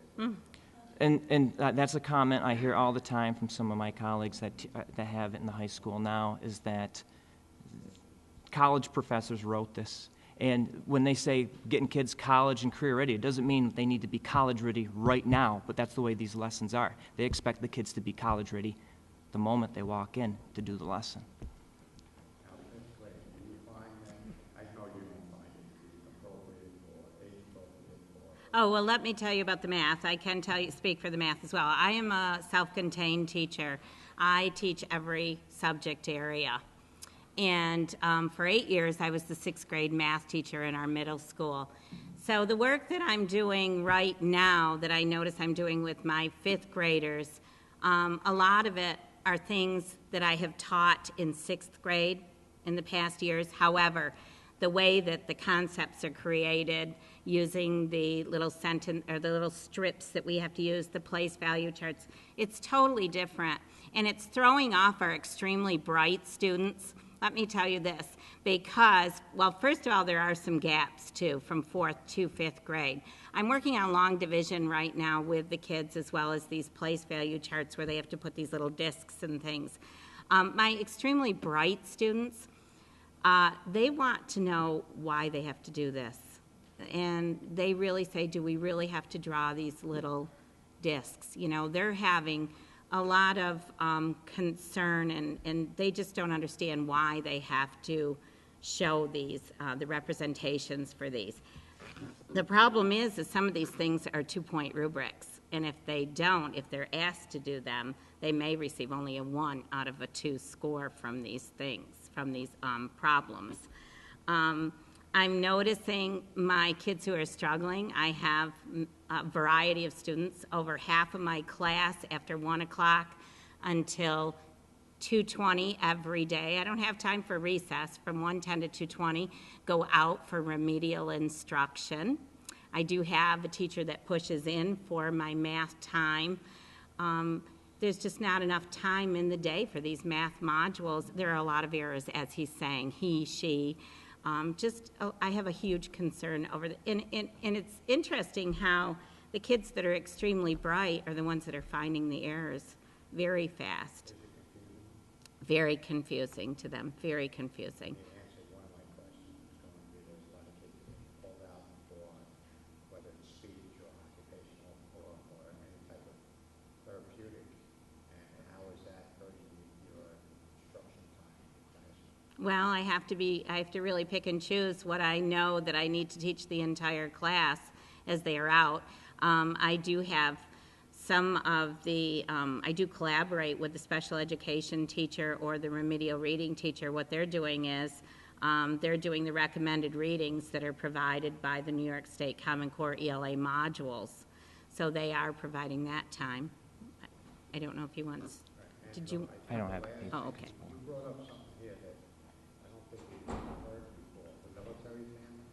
they're And that's a comment I hear all the time from some of my colleagues that have it in the high school now, is that college professors wrote this. And when they say getting kids college and career ready, it doesn't mean they need to be college ready right now, but that's the way these lessons are. They expect the kids to be college ready the moment they walk in to do the lesson. Now, this way, do you find that, I know you don't find it appropriate or age appropriate Oh, well, let me tell you about the math. I can speak for the math as well. I am a self-contained teacher. I teach every subject area. And for 8 years, I was the 6th grade math teacher in our middle school. So the work that I'm doing right now, that I notice I'm doing with my 5th graders, a lot of it are things that I have taught in 6th grade in the past years. However, the way that the concepts are created using the little sentence or the little strips that we have to use, the place value charts, it's totally different. And it's throwing off our extremely bright students. Let me tell you this, because, well, first of all, there are some gaps, too, from 4th to 5th grade. I'm working on long division right now with the kids, as well as these place value charts where they have to put these little discs and things. My extremely bright students, they want to know why they have to do this. And they really say, do we really have to draw these little discs? You know, they're having a lot of concern, and they just don't understand why they have to show these, the representations for these. The problem is that some of these things are 2-point rubrics, and if they don't, if they're asked to do them, they may receive only a 1 out of a 2 score from these things, from these problems. I'm noticing my kids who are struggling. I have a variety of students. Over half of my class after 1 o'clock until 2:20 every day. I don't have time for recess. From 1:10 to 2:20, go out for remedial instruction. I do have a teacher that pushes in for my math time. There's just not enough time in the day for these math modules. There are a lot of errors, as he's saying, he, she. I have a huge concern over and it's interesting how the kids that are extremely bright are the ones that are finding the errors very fast. Very confusing to them, very confusing. You answered one of my questions. It's going to be there's a lot of kids getting pulled out for whether it's speech or occupational or any type of therapeutic. And how is that hurting your instruction time in class? Well, I have to really pick and choose what I know that I need to teach the entire class as they are out. I do have some of the, I do collaborate with the special education teacher or the remedial reading teacher. What they're doing is they're doing the recommended readings that are provided by the New York State Common Core ELA modules. So they are providing that time. I don't know if he wants, did you? I don't have. Oh, okay. You brought up something here that I don't think we've heard before, the military families.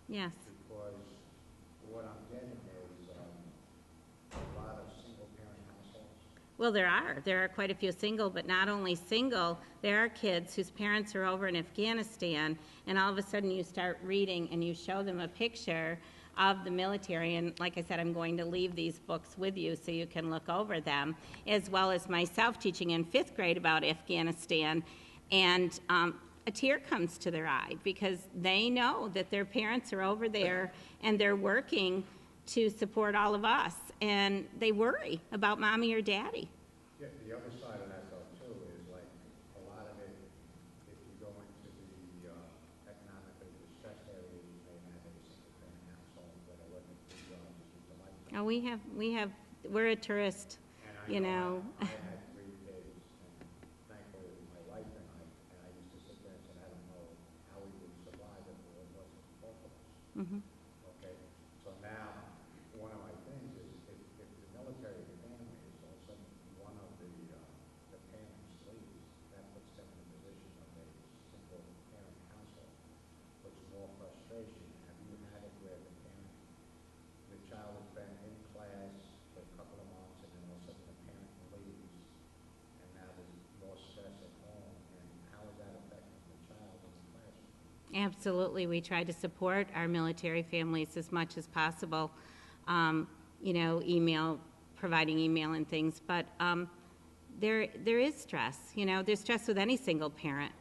Yes. Because what I'm getting is a lot of single-parent households. Well, there are quite a few single, but not only single, there are kids whose parents are over in Afghanistan, and all of a sudden you start reading and you show them a picture of the military, and like I said, I'm going to leave these books with you so you can look over them, as well as myself teaching in 5th grade about Afghanistan, and a tear comes to their eye because they know that their parents are over there and they're working to support all of us, and they worry about mommy or daddy. Yeah, the other side of that, though, too, is like a lot of it, if you go into the economically distressed areas, you may have a single-parent household that are working 3 jobs to keep the lights on. Oh, we're a tourist, you know. I had 3 kids, and thankfully it was my wife and I used to sit there and say, I don't know how we would survive if it wasn't for both of us. Mhm. Okay, so now, one of my things is if the military family is all of a sudden one of the parents leaves, that puts them in the position of a single parent household, puts more frustration. Have you had it where the child has been in class for a couple of months and then all of a sudden the parent leaves and now there's more stress at home, and how is that affecting the child in the classroom? Absolutely. We try to support our military families as much as possible, you know, providing email and things, but there is stress. You know, there's stress with any single parent.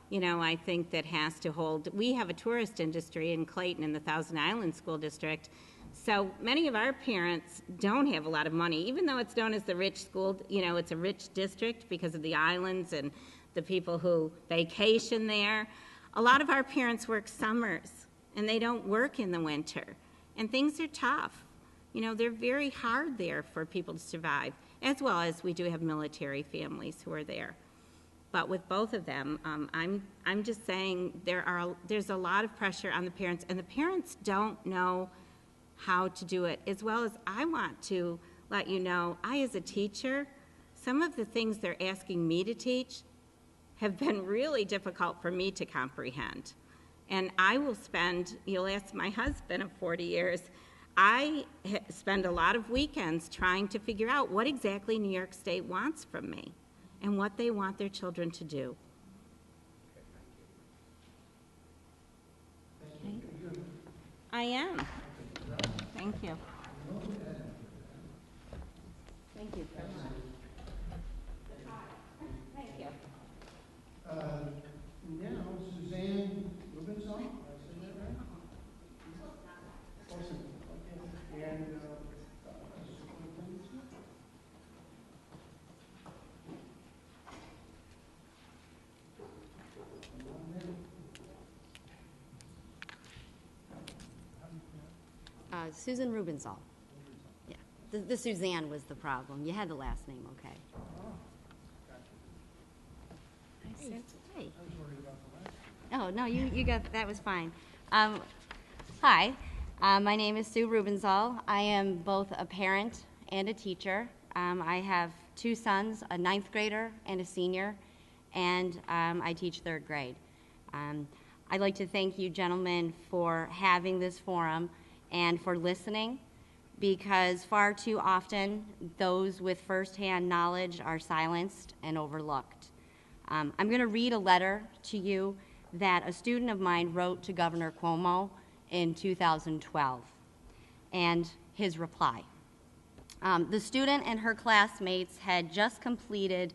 You know, I think that has to hold. We have a tourist industry in Clayton in the Thousand Island School District, so many of our parents don't have a lot of money, even though it's known as the rich school. You know, it's a rich district because of the islands and the people who vacation there. A lot of our parents work summers, and they don't work in the winter. And things are tough. You know, they're very hard there for people to survive, as well as we do have military families who are there. But with both of them, I'm just saying there's a lot of pressure on the parents, and the parents don't know how to do it. As well as I want to let you know, I as a teacher, some of the things they're asking me to teach have been really difficult for me to comprehend. And I will spend, you'll ask my husband of 40 years, I spend a lot of weekends trying to figure out what exactly New York State wants from me and what they want their children to do. Okay. I am. Thank you. Thank you. Thank you. Now, Suzanne Rubenson, did I say that right? Awesome. Okay. And Susan Rubenson. Yeah, the Suzanne was the problem. You had the last name, okay. Hey. Oh, no, you got, that was fine. Hi, my name is Sue Rubenzahl. I am both a parent and a teacher. I have two sons, a 9th grader and a senior, and I teach 3rd grade. I'd like to thank you gentlemen for having this forum and for listening, because far too often those with firsthand knowledge are silenced and overlooked. I'm going to read a letter to you that a student of mine wrote to Governor Cuomo in 2012, and his reply. The student and her classmates had just completed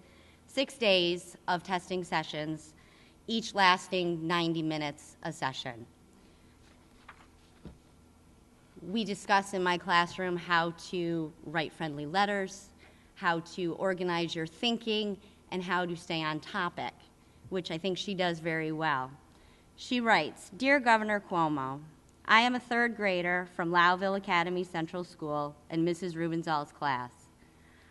6 days of testing sessions, each lasting 90 minutes a session. We discuss in my classroom how to write friendly letters, how to organize your thinking, and how to stay on topic, which I think she does very well. She writes, "Dear Governor Cuomo, I am a 3rd grader from Lowville Academy Central School in Mrs. Rubenzahl's class.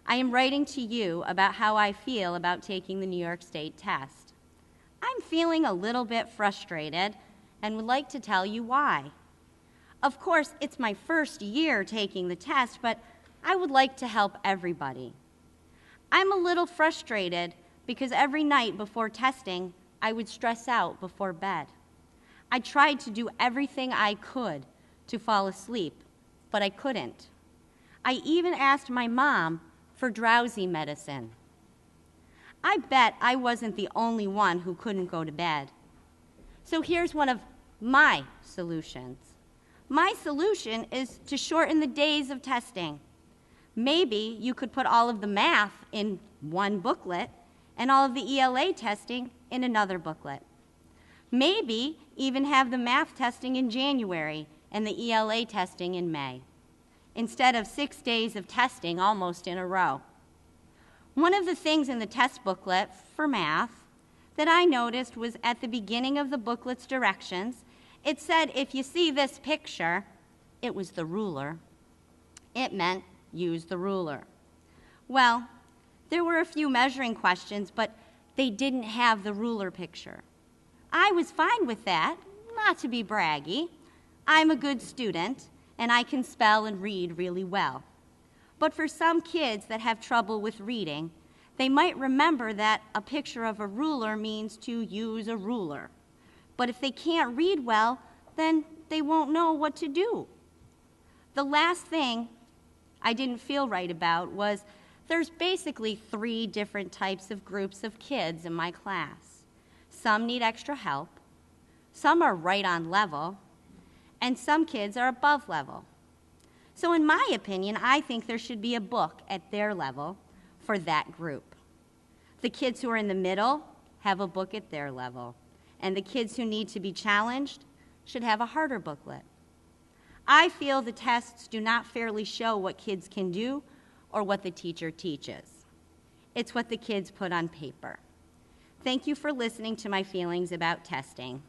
I am writing to you about how I feel about taking the New York State test. I'm feeling a little bit frustrated and would like to tell you why. Of course, it's my first year taking the test, but I would like to help everybody. I'm a little frustrated because every night before testing, I would stress out before bed. I tried to do everything I could to fall asleep, but I couldn't. I even asked my mom for drowsy medicine. I bet I wasn't the only one who couldn't go to bed. So here's one of my solutions. My solution is to shorten the days of testing. Maybe you could put all of the math in one booklet and all of the ELA testing in another booklet. Maybe even have the math testing in January and the ELA testing in May, instead of 6 days of testing almost in a row. One of the things in the test booklet for math that I noticed was at the beginning of the booklet's directions, it said, if you see this picture, it was the ruler. It meant use the ruler. Well, there were a few measuring questions, but they didn't have the ruler picture. I was fine with that, not to be braggy. I'm a good student, and I can spell and read really well. But for some kids that have trouble with reading, they might remember that a picture of a ruler means to use a ruler. But if they can't read well, then they won't know what to do. The last thing I didn't feel right about was there's basically 3 different types of groups of kids in my class. Some need extra help, some are right on level, and some kids are above level. So in my opinion, I think there should be a book at their level for that group. The kids who are in the middle have a book at their level, and the kids who need to be challenged should have a harder booklet. I feel the tests do not fairly show what kids can do or what the teacher teaches. It's what the kids put on paper. Thank you for listening to my feelings about testing.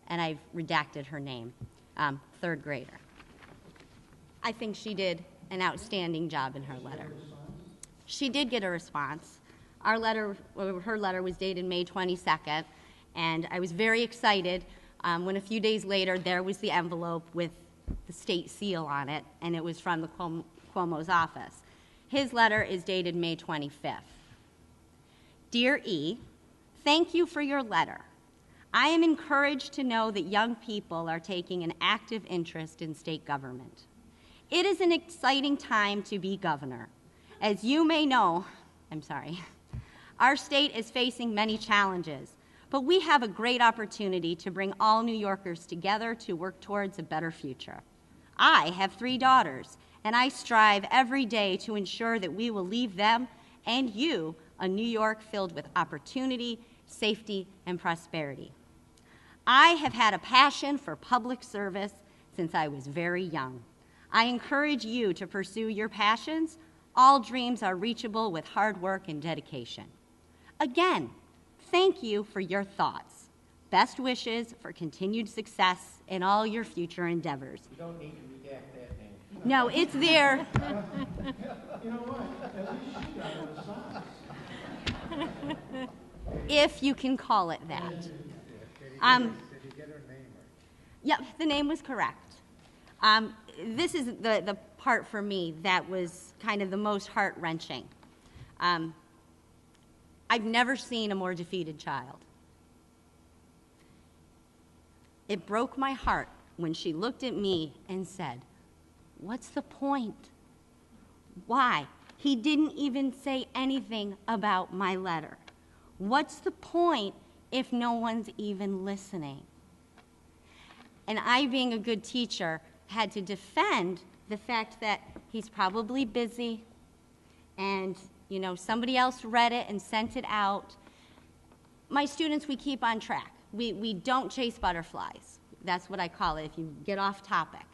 And I've redacted her name, 3rd grader. I think she did an outstanding job in her letter. She did get a response. Her letter was dated May 22nd, and I was very excited when a few days later there was the envelope with the state seal on it, and it was from the Cuomo's office. His letter is dated May 25th. Dear E, thank you for your letter. I am encouraged to know that young people are taking an active interest in state government. It is an exciting time to be governor. As you may know, our state is facing many challenges, but we have a great opportunity to bring all New Yorkers together to work towards a better future. I have 3 daughters, and I strive every day to ensure that we will leave them and you a New York filled with opportunity, safety, and prosperity. I have had a passion for public service since I was very young. I encourage you to pursue your passions. All dreams are reachable with hard work and dedication. Again, thank you for your thoughts. Best wishes for continued success in all your future endeavors. You don't need to redact that name. No, it's there. You know what? At least she got a response. If you can call it that. Did he get her name right? Yep, the name was correct. This is the part for me that was kind of the most heart-wrenching. I've never seen a more defeated child. It broke my heart when she looked at me and said, "What's the point? Why? He didn't even say anything about my letter. What's the point if no one's even listening?" And I, being a good teacher, had to defend the fact that he's probably busy and, you know, somebody else read it and sent it out. My students, we keep on track. We don't chase butterflies. That's what I call it, if you get off topic.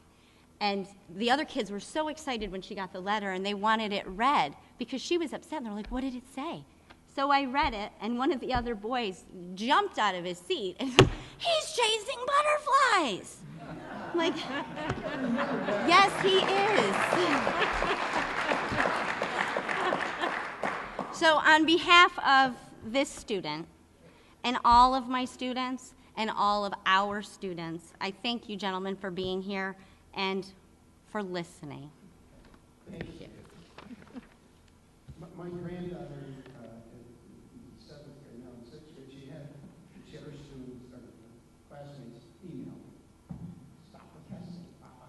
And the other kids were so excited when she got the letter, and they wanted it read because she was upset. And they're like, "What did it say?" So I read it, and one of the other boys jumped out of his seat and said, "He's chasing butterflies!" I'm like, yes, he is. So on behalf of this student and all of my students and all of our students, I thank you, gentlemen, for being here and for listening. Thank you. My granddaughter in 7th grade, now in 6th grade, she had her students or classmates email, "Stop the testing, Papa."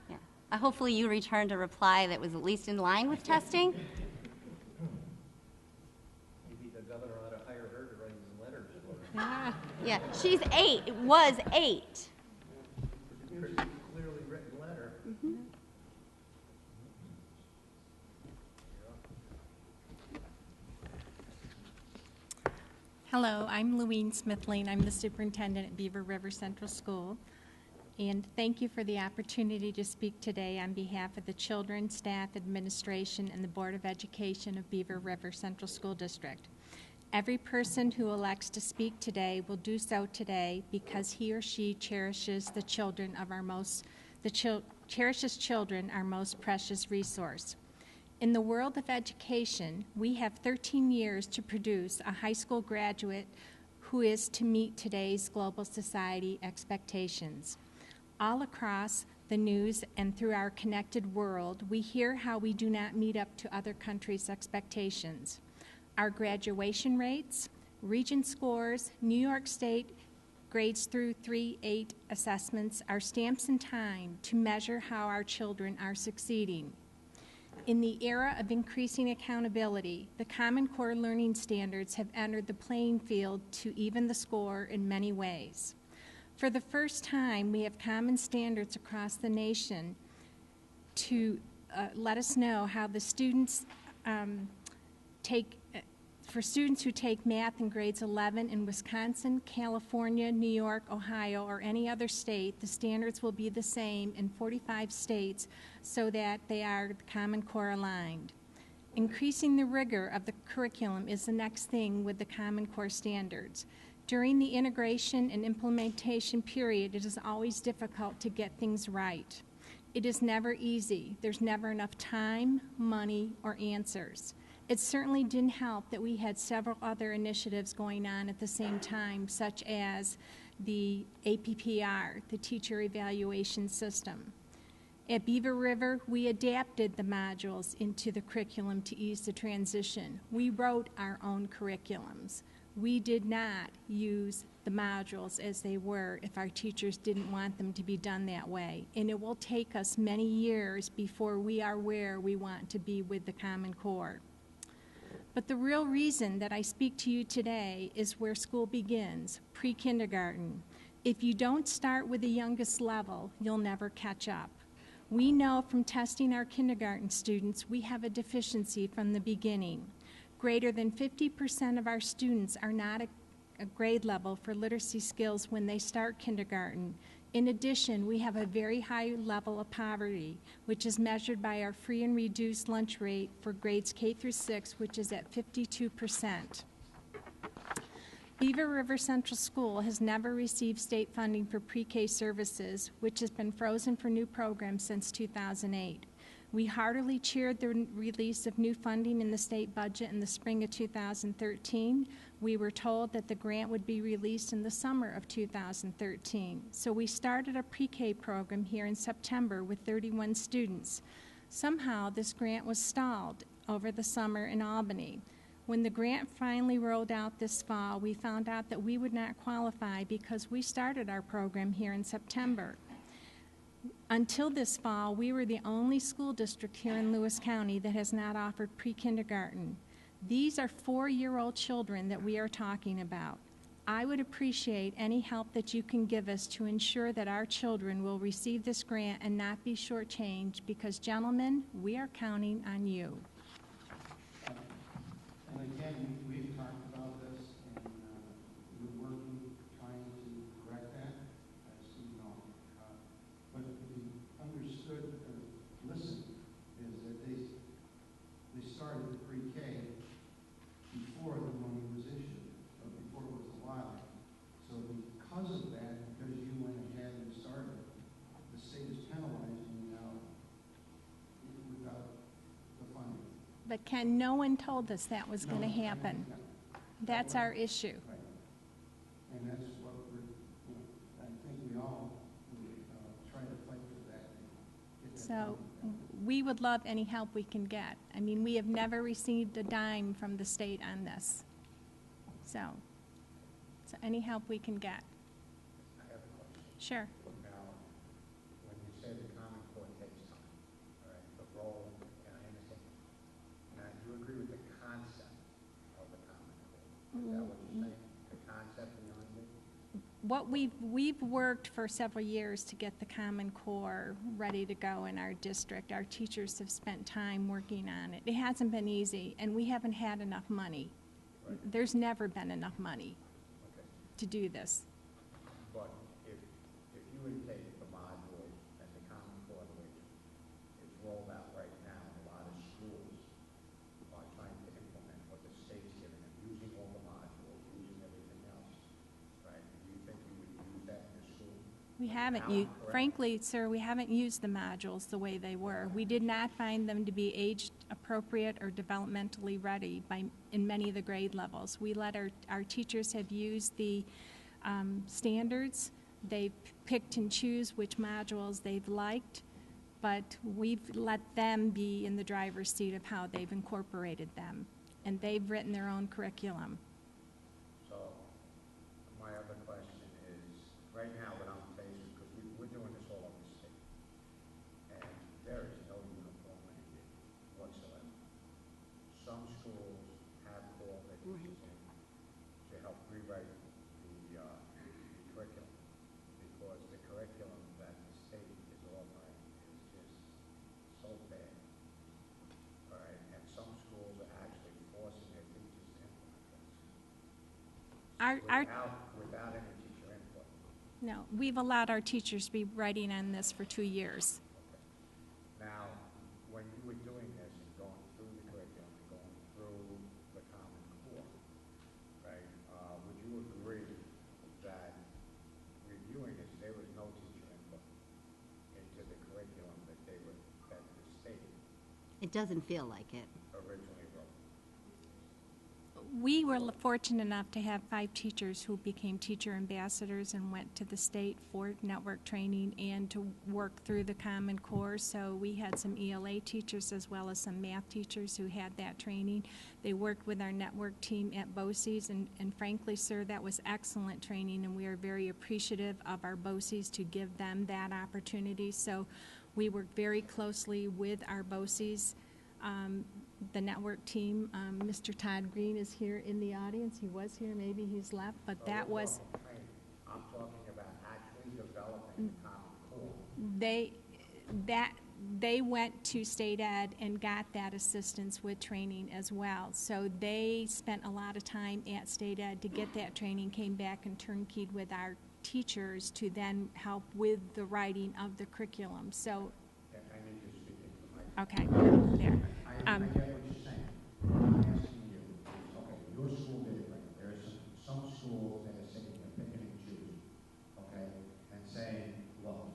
Yeah. Hopefully you returned a reply that was at least in line with testing. Maybe the governor ought to hire her to write his letters. Yeah, she's 8. It was 8. Clearly written letter. Mm-hmm. Hello, I'm Louine Smithling. I'm the superintendent at Beaver River Central School. And thank you for the opportunity to speak today on behalf of the children, staff, administration, and the Board of Education of Beaver River Central School District. Every person who elects to speak today will do so today because he or she cherishes the children of our cherishes children, our most precious resource. In the world of education, we have 13 years to produce a high school graduate who is to meet today's global society expectations. All across the news and through our connected world, we hear how we do not meet up to other countries' expectations. Our graduation rates, Regents scores, New York State grades through 3-8 assessments are stamps in time to measure how our children are succeeding. In the era of increasing accountability, the Common Core learning standards have entered the playing field to even the score in many ways. For the first time, we have common standards across the nation to let us know how the students for students who take math in grades 11 in Wisconsin, California, New York, Ohio, or any other state, the standards will be the same in 45 states so that they are Common Core aligned. Increasing the rigor of the curriculum is the next thing with the Common Core standards. During the integration and implementation period, it is always difficult to get things right. It is never easy. There's never enough time, money, or answers. It certainly didn't help that we had several other initiatives going on at the same time, such as the APPR, the Teacher Evaluation System. At Beaver River, we adapted the modules into the curriculum to ease the transition. We wrote our own curriculums. We did not use the modules as they were if our teachers didn't want them to be done that way. And it will take us many years before we are where we want to be with the Common Core. But the real reason that I speak to you today is where school begins, pre-kindergarten. If you don't start with the youngest level, you'll never catch up. We know from testing our kindergarten students, we have a deficiency from the beginning. Greater than 50% of our students are not a grade level for literacy skills when they start kindergarten. In addition, we have a very high level of poverty, which is measured by our free and reduced lunch rate for grades K through 6, which is at 52%. Beaver River Central School has never received state funding for pre-K services, which has been frozen for new programs since 2008. We heartily cheered the release of new funding in the state budget in the spring of 2013. We were told that the grant would be released in the summer of 2013. So we started a pre-K program here in September with 31 students. Somehow this grant was stalled over the summer in Albany. When the grant finally rolled out this fall, we found out that we would not qualify because we started our program here in September. Until this fall, we were the only school district here in Lewis County that has not offered pre-kindergarten. These are 4-year-old children that we are talking about. I would appreciate any help that you can give us to ensure that our children will receive this grant and not be shortchanged because, gentlemen, we are counting on you. And again, we've talked about this, and we're working, trying to correct that, as you know. But we understood, listened, is that they started the pre-K before the money was issued, or before it was allowed. So because of that, because you went ahead and started, the state is penalizing you now without the funding. But Ken, no one told us that was going to happen. That's our issue. Right. And that's what I think we all try to fight for that. So we would love any help we can get. I mean, we have never received a dime from the state on this. So any help we can get. I have a question. Sure. Now, when you say the Common Core takes time, all right, the role, and I understand. Now, do you agree with the concept of the Common Core? Is that what you're saying? The concept behind it? What we've worked for several years to get the Common Core ready to go in our district. Our teachers have spent time working on it. It hasn't been easy, and we haven't had enough money. Right. There's never been enough money Okay. to do this. But if you would take the module and the Common Core, which is rolled out right now, a lot of schools are trying to implement what the state's giving them, using all the modules, using everything else, right? Do you think you would use that in the school? We haven't used, frankly, sir, we haven't used the modules the way they were. We did not find them to be age appropriate or developmentally ready in many of the grade levels. We let our teachers have used the standards. They've picked and choose which modules they've liked, but we've let them be in the driver's seat of how they've incorporated them, and they've written their own curriculum. So my other question is, right now what I'm facing, because we're doing this all over the state, and there is no uniformity whatsoever. Some schools have called their teachers in to help rewrite the curriculum, because the curriculum that the state is offering is just so bad. All right, and some schools are actually forcing their teachers to implement this without any teacher input. No, we've allowed our teachers to be writing on this for 2 years. Okay. Now, when you were doing this and going through the curriculum and going through the Common Core, right, would you agree It doesn't feel like it. originally wrote? We were fortunate enough to have 5 teachers who became teacher ambassadors and went to the state for network training and to work through the Common Core. So we had some ELA teachers as well as some math teachers who had that training. They worked with our network team at BOCES, and frankly, sir, that was excellent training, and we are very appreciative of our BOCES to give them that opportunity. So we worked very closely with our BOCES. The network team, Mr. Todd Green is here in the audience. He was here, maybe he's left, but that was, I'm talking about actually developing the Common Core. they went to state ed and got that assistance with training as well. So they spent a lot of time at state ed to get that training, came back and turnkeyed with our teachers to then help with the writing of the curriculum. So, I need to speak into my. okay, there. I get what you're saying. What I'm asking you is, okay, your school did it right. There are some schools that are saying they're picking and choosing, okay, and saying, look,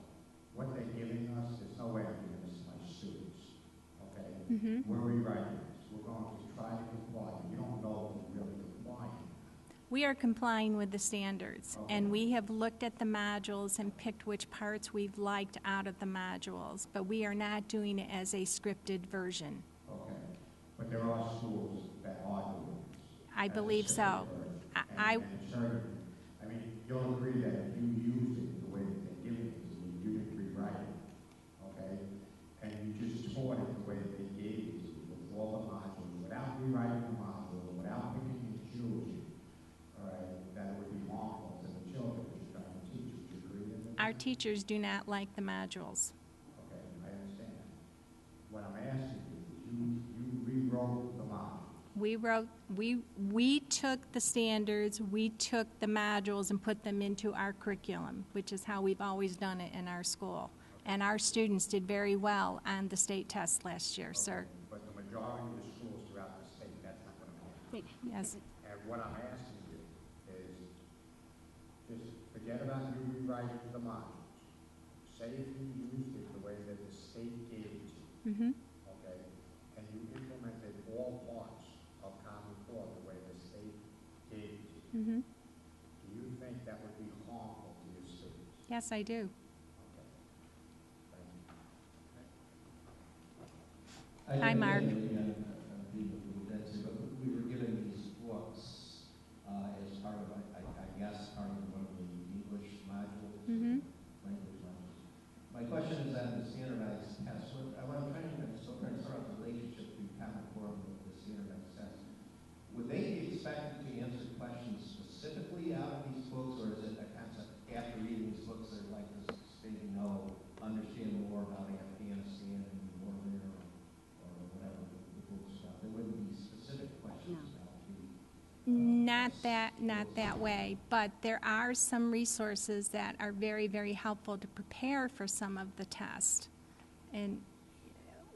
what they're giving us, there's no way I'm giving this to my students, okay? Mm-hmm. We're rewriting this. We're going to try to comply. You don't know if we're really complying. We are complying with the standards, and we have looked at the modules and picked which parts we've liked out of the modules, but we are not doing it as a scripted version. Okay, but there are schools that are doing this. I believe so. I mean, you'll agree that if you used it the way that they're giving it to you, you didn't rewrite it, okay? And you just taught it the way that they gave it to you, with all the modules, without rewriting the modules, without picking and choosing, all right, that would be harmful to the children that you're trying to teach. Would you agree with that? Our teachers do not like the modules. Okay, I understand that. What I'm asking you, you rewrote the module. We took the standards, we took the modules and put them into our curriculum, which is how we've always done it in our school. And our students did very well on the state test last year, sir. But the majority of the schools throughout the state, that's not what I'm asking. Yes. And what I'm asking you is, just forget about you rewriting the modules. Say if you used it the way that the state gave it to you, Mm-hmm. okay, and you implemented all parts of Common Core the way the state gave it to you, Mm-hmm. do you think that would be harmful to your students? Yes, I do. Hi, Mark. We were given these books as part of, I guess, part of one of the English modules, Mm-hmm. language modules. My question is on the standardized tests. I'm still trying to sort out the relationship between Common Core and the standardized tests. Would they be expected to answer questions specifically out of these books, or is it a concept after reading these books they're like to say, understand more about Afghanistan and war there, or whatever the books about? There wouldn't be specific questions about the Not that way, but there are some resources that are very, very helpful to prepare for some of the tests. And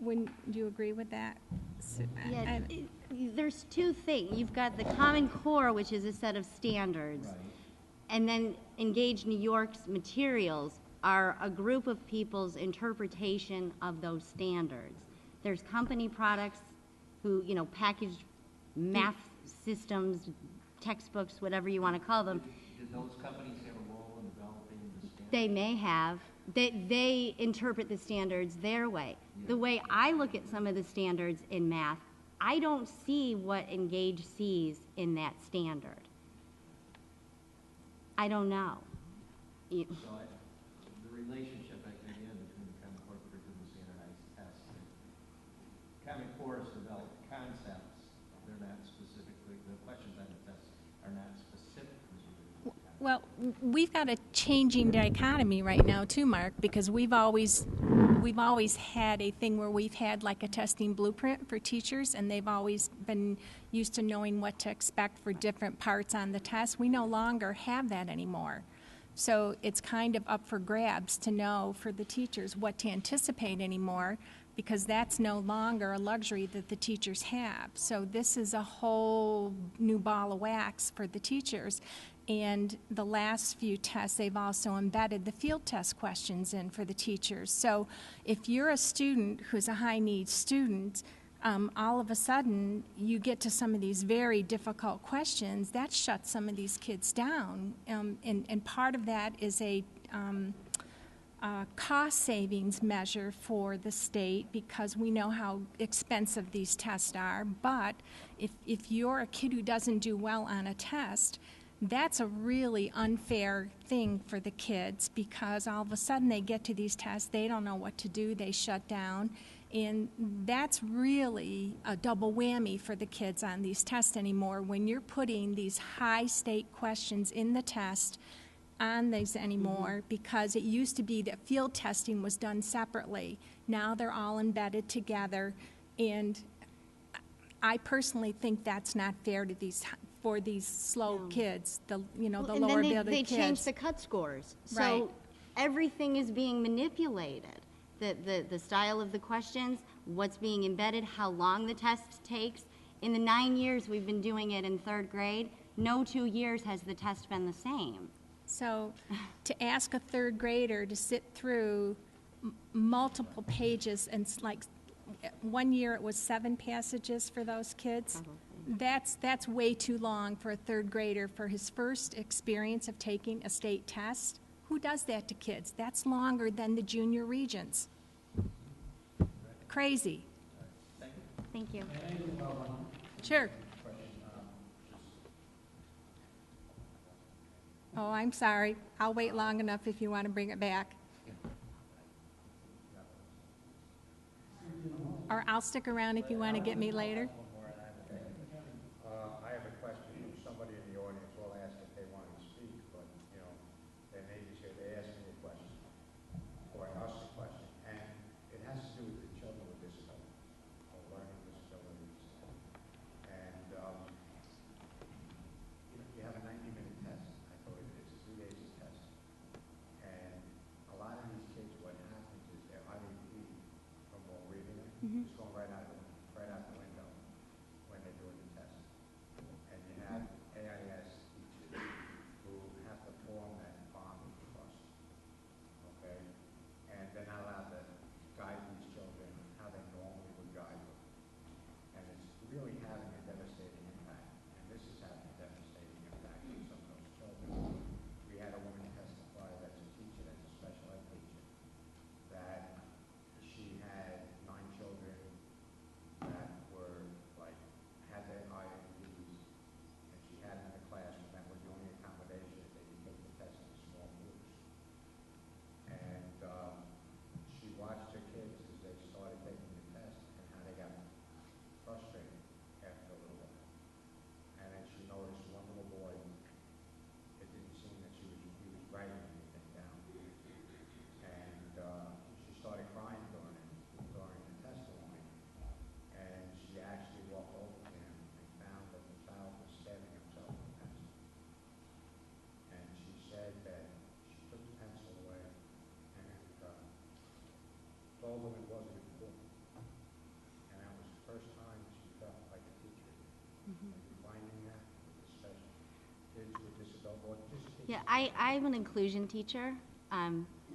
do you agree with that? Yeah, there's two things. You've got the Common Core, which is a set of standards, right. and then Engage New York's materials are a group of people's interpretation of those standards. There's company products who, package math systems, textbooks, whatever you want to call them. Did those companies have a role in developing the standards? They may have. They interpret the standards their way. Yeah. The way I look at some of the standards in math, I don't see what Engage sees in that standard. I don't know. So the relationship, again, between the Common Core curriculum and standardized tests. Common Core has developed concepts. They're not specifically, the questions on the tests are not specifically. Well, we've got a changing dichotomy right now too, Mark, because we've always had a thing where we've had like a testing blueprint for teachers, and they've always been used to knowing what to expect for different parts on the test. We no longer have that anymore. So it's kind of up for grabs to know for the teachers what to anticipate anymore, because that's no longer a luxury that the teachers have. So this is a whole new ball of wax for the teachers. And the last few tests, they've also embedded the field test questions in for the teachers. So if you're a student who's a high-needs student, all of a sudden you get to some of these very difficult questions, that shuts some of these kids down. And part of that is a cost savings measure for the state, because we know how expensive these tests are. But if you're a kid who doesn't do well on a test, that's a really unfair thing for the kids, because all of a sudden they get to these tests, they don't know what to do, they shut down, and that's really a double whammy for the kids on these tests anymore. When you're putting these high stake questions in the test on these anymore, because it used to be that field testing was done separately. Now they're all embedded together, and I personally think that's not fair to these slow kids, the lower ability they kids. changed the cut scores, so Right. everything is being manipulated. The style of the questions, what's being embedded, how long the test takes. In the 9 years we've been doing it in 3rd grade, no 2 years has the test been the same. So to ask a 3rd grader to sit through multiple pages, and like 1 year it was 7 passages for those kids. That's way too long for a 3rd grader for his first experience of taking a state test. Who does that to kids? That's longer than the junior regents. Crazy. Thank you. Sure. Oh, I'm sorry. I'll wait long enough if you want to bring it back. Or I'll stick around if you want to get me later. I have a question from somebody in the audience. Will ask if they want to speak, but, they may be here. They ask me a question, or us a question, and it has to do with the children with disabilities, or learning disabilities. And, you have a 90-minute test. I thought it is 3 days of test. And a lot of these kids, what happens is their IEP from all reading it, it's going right out the window when they're doing the test. And you have AIS teachers who have to form that bond with us, okay? And they're not allowed to guide these children how they normally would guide them. And it's really having a devastating impact. And this is having a devastating impact on some of those children. We had a woman testify that's a teacher, that's a special ed teacher, that she had 9 children that were had their IEPs, and she had them in the classroom. That was the only accommodation. They could take the test in small groups. And she watched her kids as they started taking the test and how they got frustrated after a little while. And then she noticed one little boy, it didn't seem that he was writing anything down. And she started crying during the testimony. And she actually walked over to him and found that the child was stabbing himself with a pencil. And she said that she took the pencil away and told him it wasn't important. And that was the first time she felt like a teacher. Are you finding that with the special kids with disabilities, or just kids? Yeah, I'm an inclusion teacher.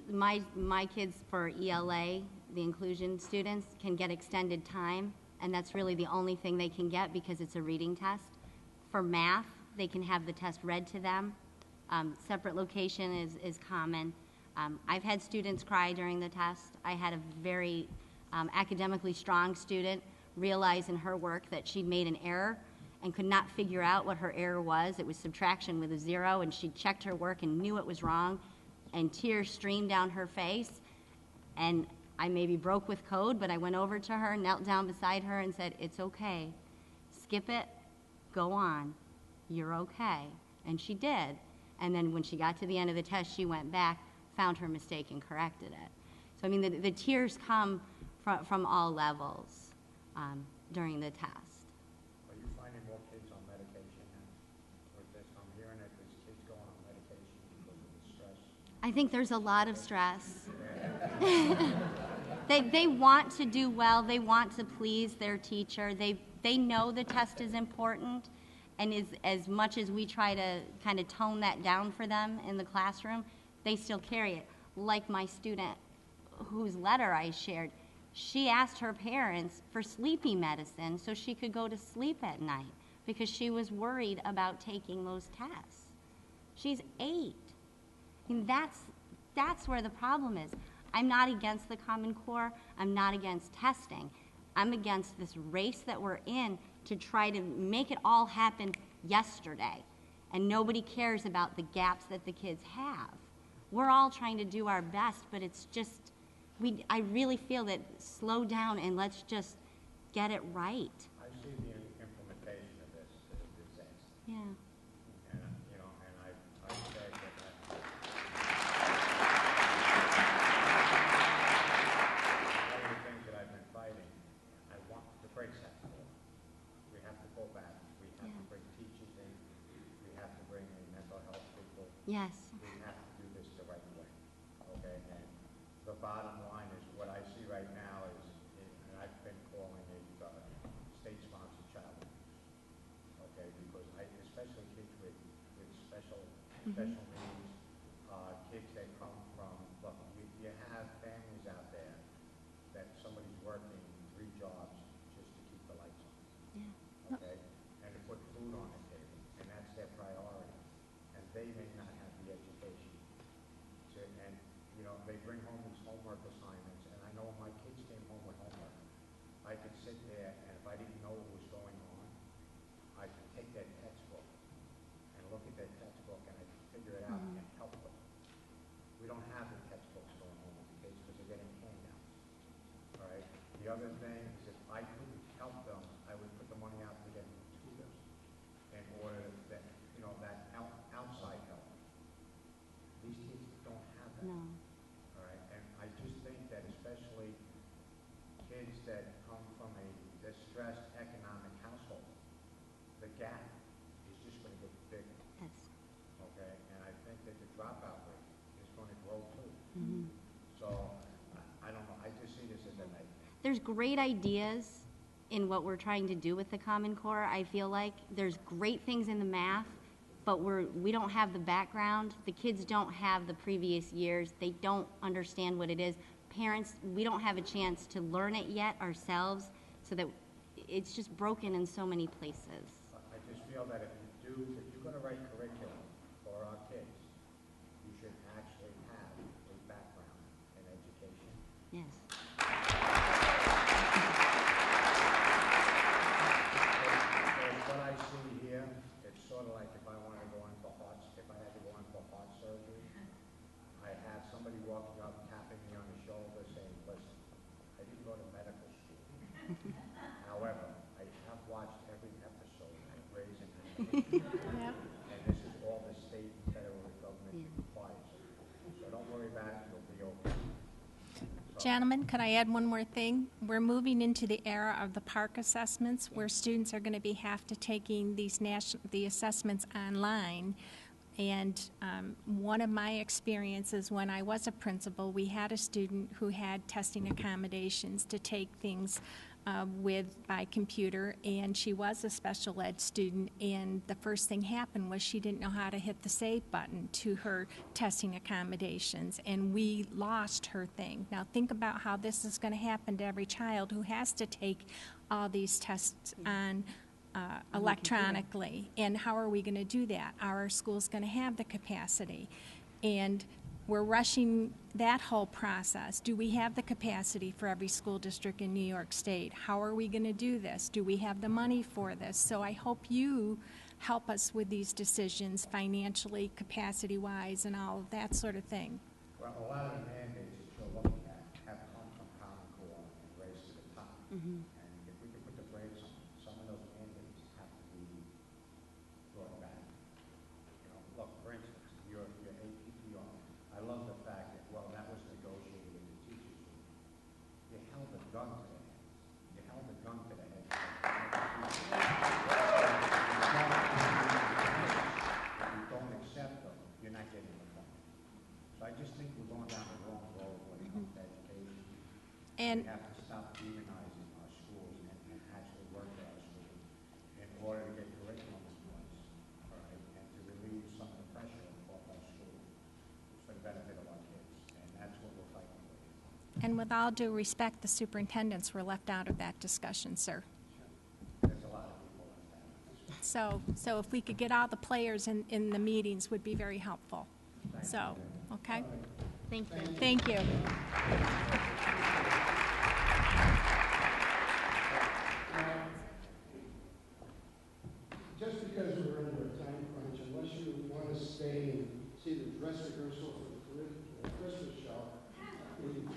My kids for ELA, the inclusion students, can get extended time, and that's really the only thing they can get because it's a reading test. For math, they can have the test read to them. Separate location is common. I've had students cry during the test. I had a very academically strong student realize in her work that she'd made an error and could not figure out what her error was. It was subtraction with a 0, and she checked her work and knew it was wrong, and tears streamed down her face. And I maybe broke with code, but I went over to her, knelt down beside her, and said, "It's okay. Skip it. Go on. You're okay." And she did. And then when she got to the end of the test, she went back, found her mistake, and corrected it. So, I mean, the tears come from all levels during the test. Are you finding more kids on medication now with this? I'm hearing that there's kids going on medication because of the stress. I think there's a lot of stress. They want to do well. They want to please their teacher. They know the test is important, And as much as we try to kind of tone that down for them in the classroom, they still carry it. Like my student whose letter I shared, she asked her parents for sleeping medicine so she could go to sleep at night because she was worried about taking those tests. She's 8. I mean, that's where the problem is. I'm not against the Common Core. I'm not against testing. I'm against this race that we're in to try to make it all happen yesterday. And nobody cares about the gaps that the kids have. We're all trying to do our best, but it's just, I really feel that slow down and let's just get it right. I see the implementation of this as a disaster. Yeah. And, you know, and I said that one of the things that I've been fighting, I want to break that law. We have to go back. We have to bring teachers in. We have to bring in mental health people. Yes. We have to do this the right way. Okay? And the bottom line is what I see right now is, and I've been calling it state-sponsored child abuse. Okay? Because especially kids with special needs, kids that come from, look, you have families out there that somebody's working 3 jobs just to keep the lights on. Yeah. Okay? And to put food on the table, and that's their priority. And they may not have the education. And, you know, they bring home these homework assignments, and I know when my kids came home with homework, I could sit there, and if I didn't know what was going on, I could take that textbook and look at that textbook, and I could figure it out and help them. We don't have the textbooks going home with the kids because they're getting handouts. All right? The other thing is if I couldn't help them, I would put the money out to get tutors in order that, you know, that outside help. These kids don't have that. No. All right? And I just think that especially kids that come from a distressed economic household, the gap is just going to get bigger. Yes. Okay? And I think that the dropout rate is going to grow too. So, I don't know. I just see this as a nightmare. There's great ideas in what we're trying to do with the Common Core. I feel like there's great things in the math, but we don't have the background. The kids don't have the previous years. They don't understand what it is. Parents, we don't have a chance to learn it yet ourselves, so that it's just broken in so many places. I just feel that if you're going to write curriculum for our kids, you should actually have a background in education. Yes. What I see here, it's sort of like if I wanted to go in for if I had to go in for heart surgery, I have somebody walking up, tapping me on the shoulder, saying, listen, I didn't go to medical school. However, I have watched every episode of Grey's Anatomy, and this is all the state and federal government requires. So don't worry about it, you'll be okay. Gentlemen, could I add one more thing? We're moving into the era of the park assessments, where students are going to have to taking the assessments online. And one of my experiences when I was a principal, we had a student who had testing accommodations to take things by computer, and she was a special ed student, and the first thing happened was she didn't know how to hit the save button to her testing accommodations, and we lost her thing. Now think about how this is going to happen to every child who has to take all these tests on electronically, and how are we going to do that? Are our schools going to have the capacity? And we're rushing that whole process. Do we have the capacity for every school district in New York State? How are we going to do this? Do we have the money for this? So I hope you help us with these decisions financially, capacity-wise, and all of that sort of thing. Well, a lot of the mandates that you're looking at have come from Common Core and Race to the Top. And if we could put the brakes on some of those mandates have to be brought back. You know, look, for instance, your APPR. I love the fact that, well, that was negotiated in the teachers' union. You held a gun to the head. You held a gun to the head. If you don't accept them, you're not getting the funding. So I just think we're going down the wrong road when it comes to education. And we have to stop demonizing our schools and actually work at our schools in order to get curriculum And with all due respect, the superintendents were left out of that discussion, sir. There's a lot of people on that. So if we could get all the players in the meetings would be very helpful. So, okay? Thank you. Thank you. Just because we're under a time crunch, unless you want to stay and see the dress rehearsal for the Christmas show, we can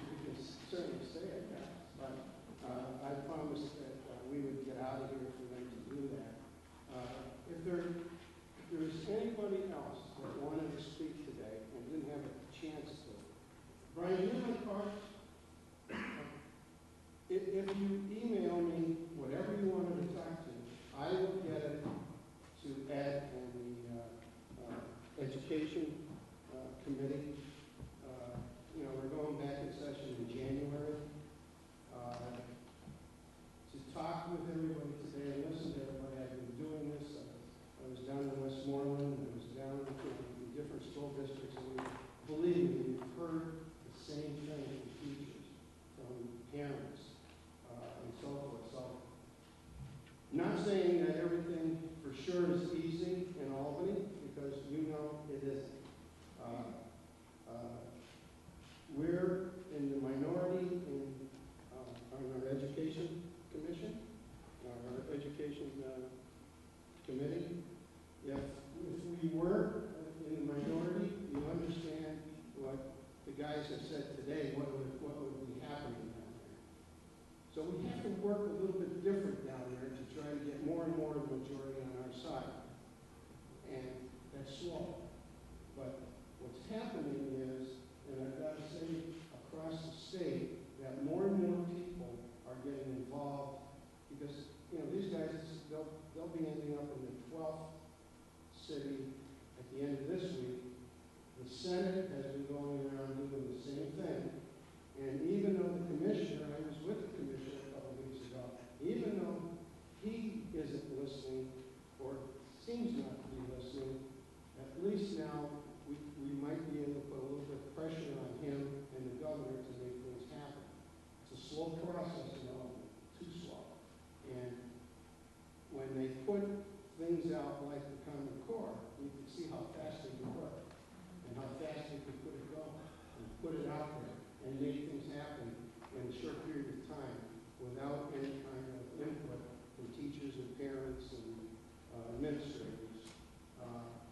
certainly stay at that. But I promised that we would get out of here for them to do that. If there is anybody else that wanted to speak today and didn't have a chance to, Brian, you have cards? If you email me whatever you wanted to talk to, I will get it to Ed and the Education Committee. We're going back in session in January. To talk with everybody today and listen to everybody. I've been doing this. I was down in Westmoreland, I was down in different school districts, and believe me, we've heard the same thing from teachers, from parents, and so forth. So, not saying that everything for sure is easy in Albany, because you know it isn't. We're in the minority on our education commission, our education committee. If we were in the minority, you understand what the guys have said today, what would be happening down there. So we have to work a little bit different down there to try to get more and more of the majority on our side. And that's slow. But what's happening is, and I've got to say across the state, that more and more people are getting involved because, these guys, they'll be ending up in the 12th city at the end of this week. The Senate has been going around doing the same thing. And even though the commissioner, I was with the commissioner a couple of weeks ago, even though he isn't listening or seems not to be listening, at least now we might be able to put a little bit of pressure on him and the governor to make things happen. It's a slow process, too slow. And when they put things out like the Common Core, you can see how fast they can work and how fast they can put it going and put it out there and make things happen in a short period of time without any kind of input from teachers and parents and administrators.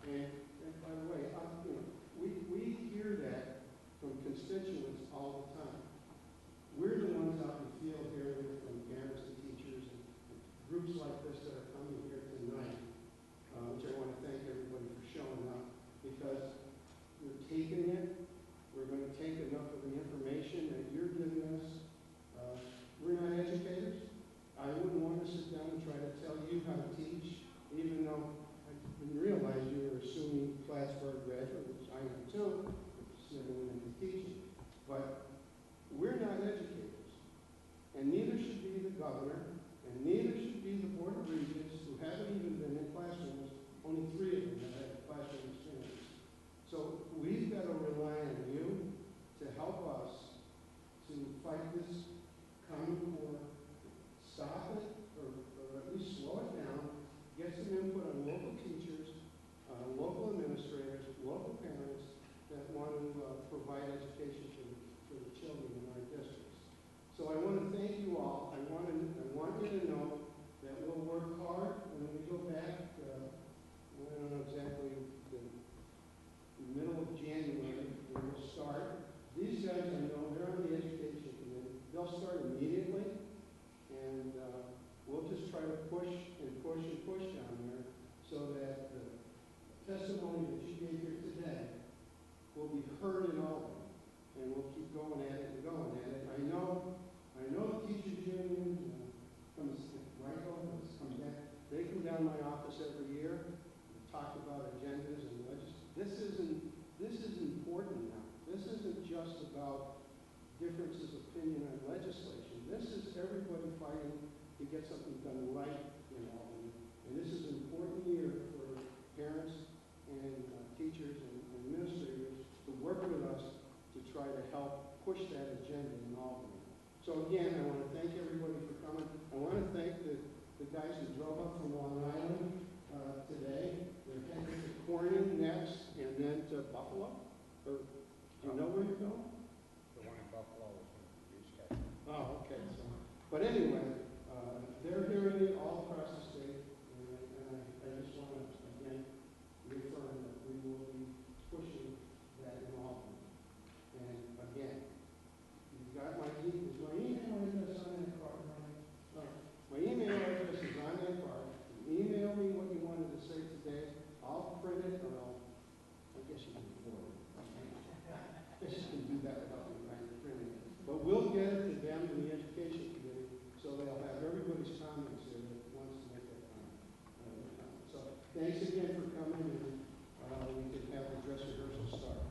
And by the way, we hear that from constituents all the time. We're the ones out in the field hearing it from parents and teachers and groups like this that are coming here tonight, which I want to thank everybody for showing up, because we're taking it. We're going to take enough of the information that you're giving us. We're not educators. I wouldn't want to sit down and try to tell you how to teach, even though I didn't realize you were assuming Plattsburgh graduate, which I am too, which never went into teaching. But we're not educators. And neither should be the governor, and neither should be the Board of Regents, who haven't even been in classrooms. Only 3 of them have had classroom experience. So we've got to rely on you to help us to fight this Common Core, stop it, or at least slow it down, get some input on local teachers, local administrators, local parents that want to provide education for the children in our districts. So I want to thank you all. I want you to know that we'll work hard, and when we go back, I don't know exactly the middle of January, we'll start. These guys, I know, they're on the education committee. They'll start immediately, and we'll just try to push and push and push down there so that the testimony that you gave here today will be heard in Albany, and we'll keep going at it and going at it. I know the teachers union comes right over us. They come down my office every year and talk about agendas and legislation. This is important now. This isn't just about differences of opinion on legislation. This is everybody fighting to get something done right in Albany. And this is an important year for parents and teachers and administrators to work with us to try to help push that agenda in Albany. So again, I want to thank everybody for coming. I want to thank the guys who drove up from Long Island today. They're heading to Corning next, and then to Buffalo. Or, do you know where you're going? The one in Buffalo is going to be rescheduled. Oh, okay. So, but anyway, they're hearing it all across the state, and I just want to again reaffirm that we will be pushing that involvement. And again, you've got my email address on that card, right? My email address is on that card. You email me what you wanted to say today. I'll print it, or I guess you can forward it. I guess you can do that without me printing it. But we'll get it to them in the education committee, so they'll have everybody's comments there that wants to make that comment. So thanks again for coming, and we can have the dress rehearsal start.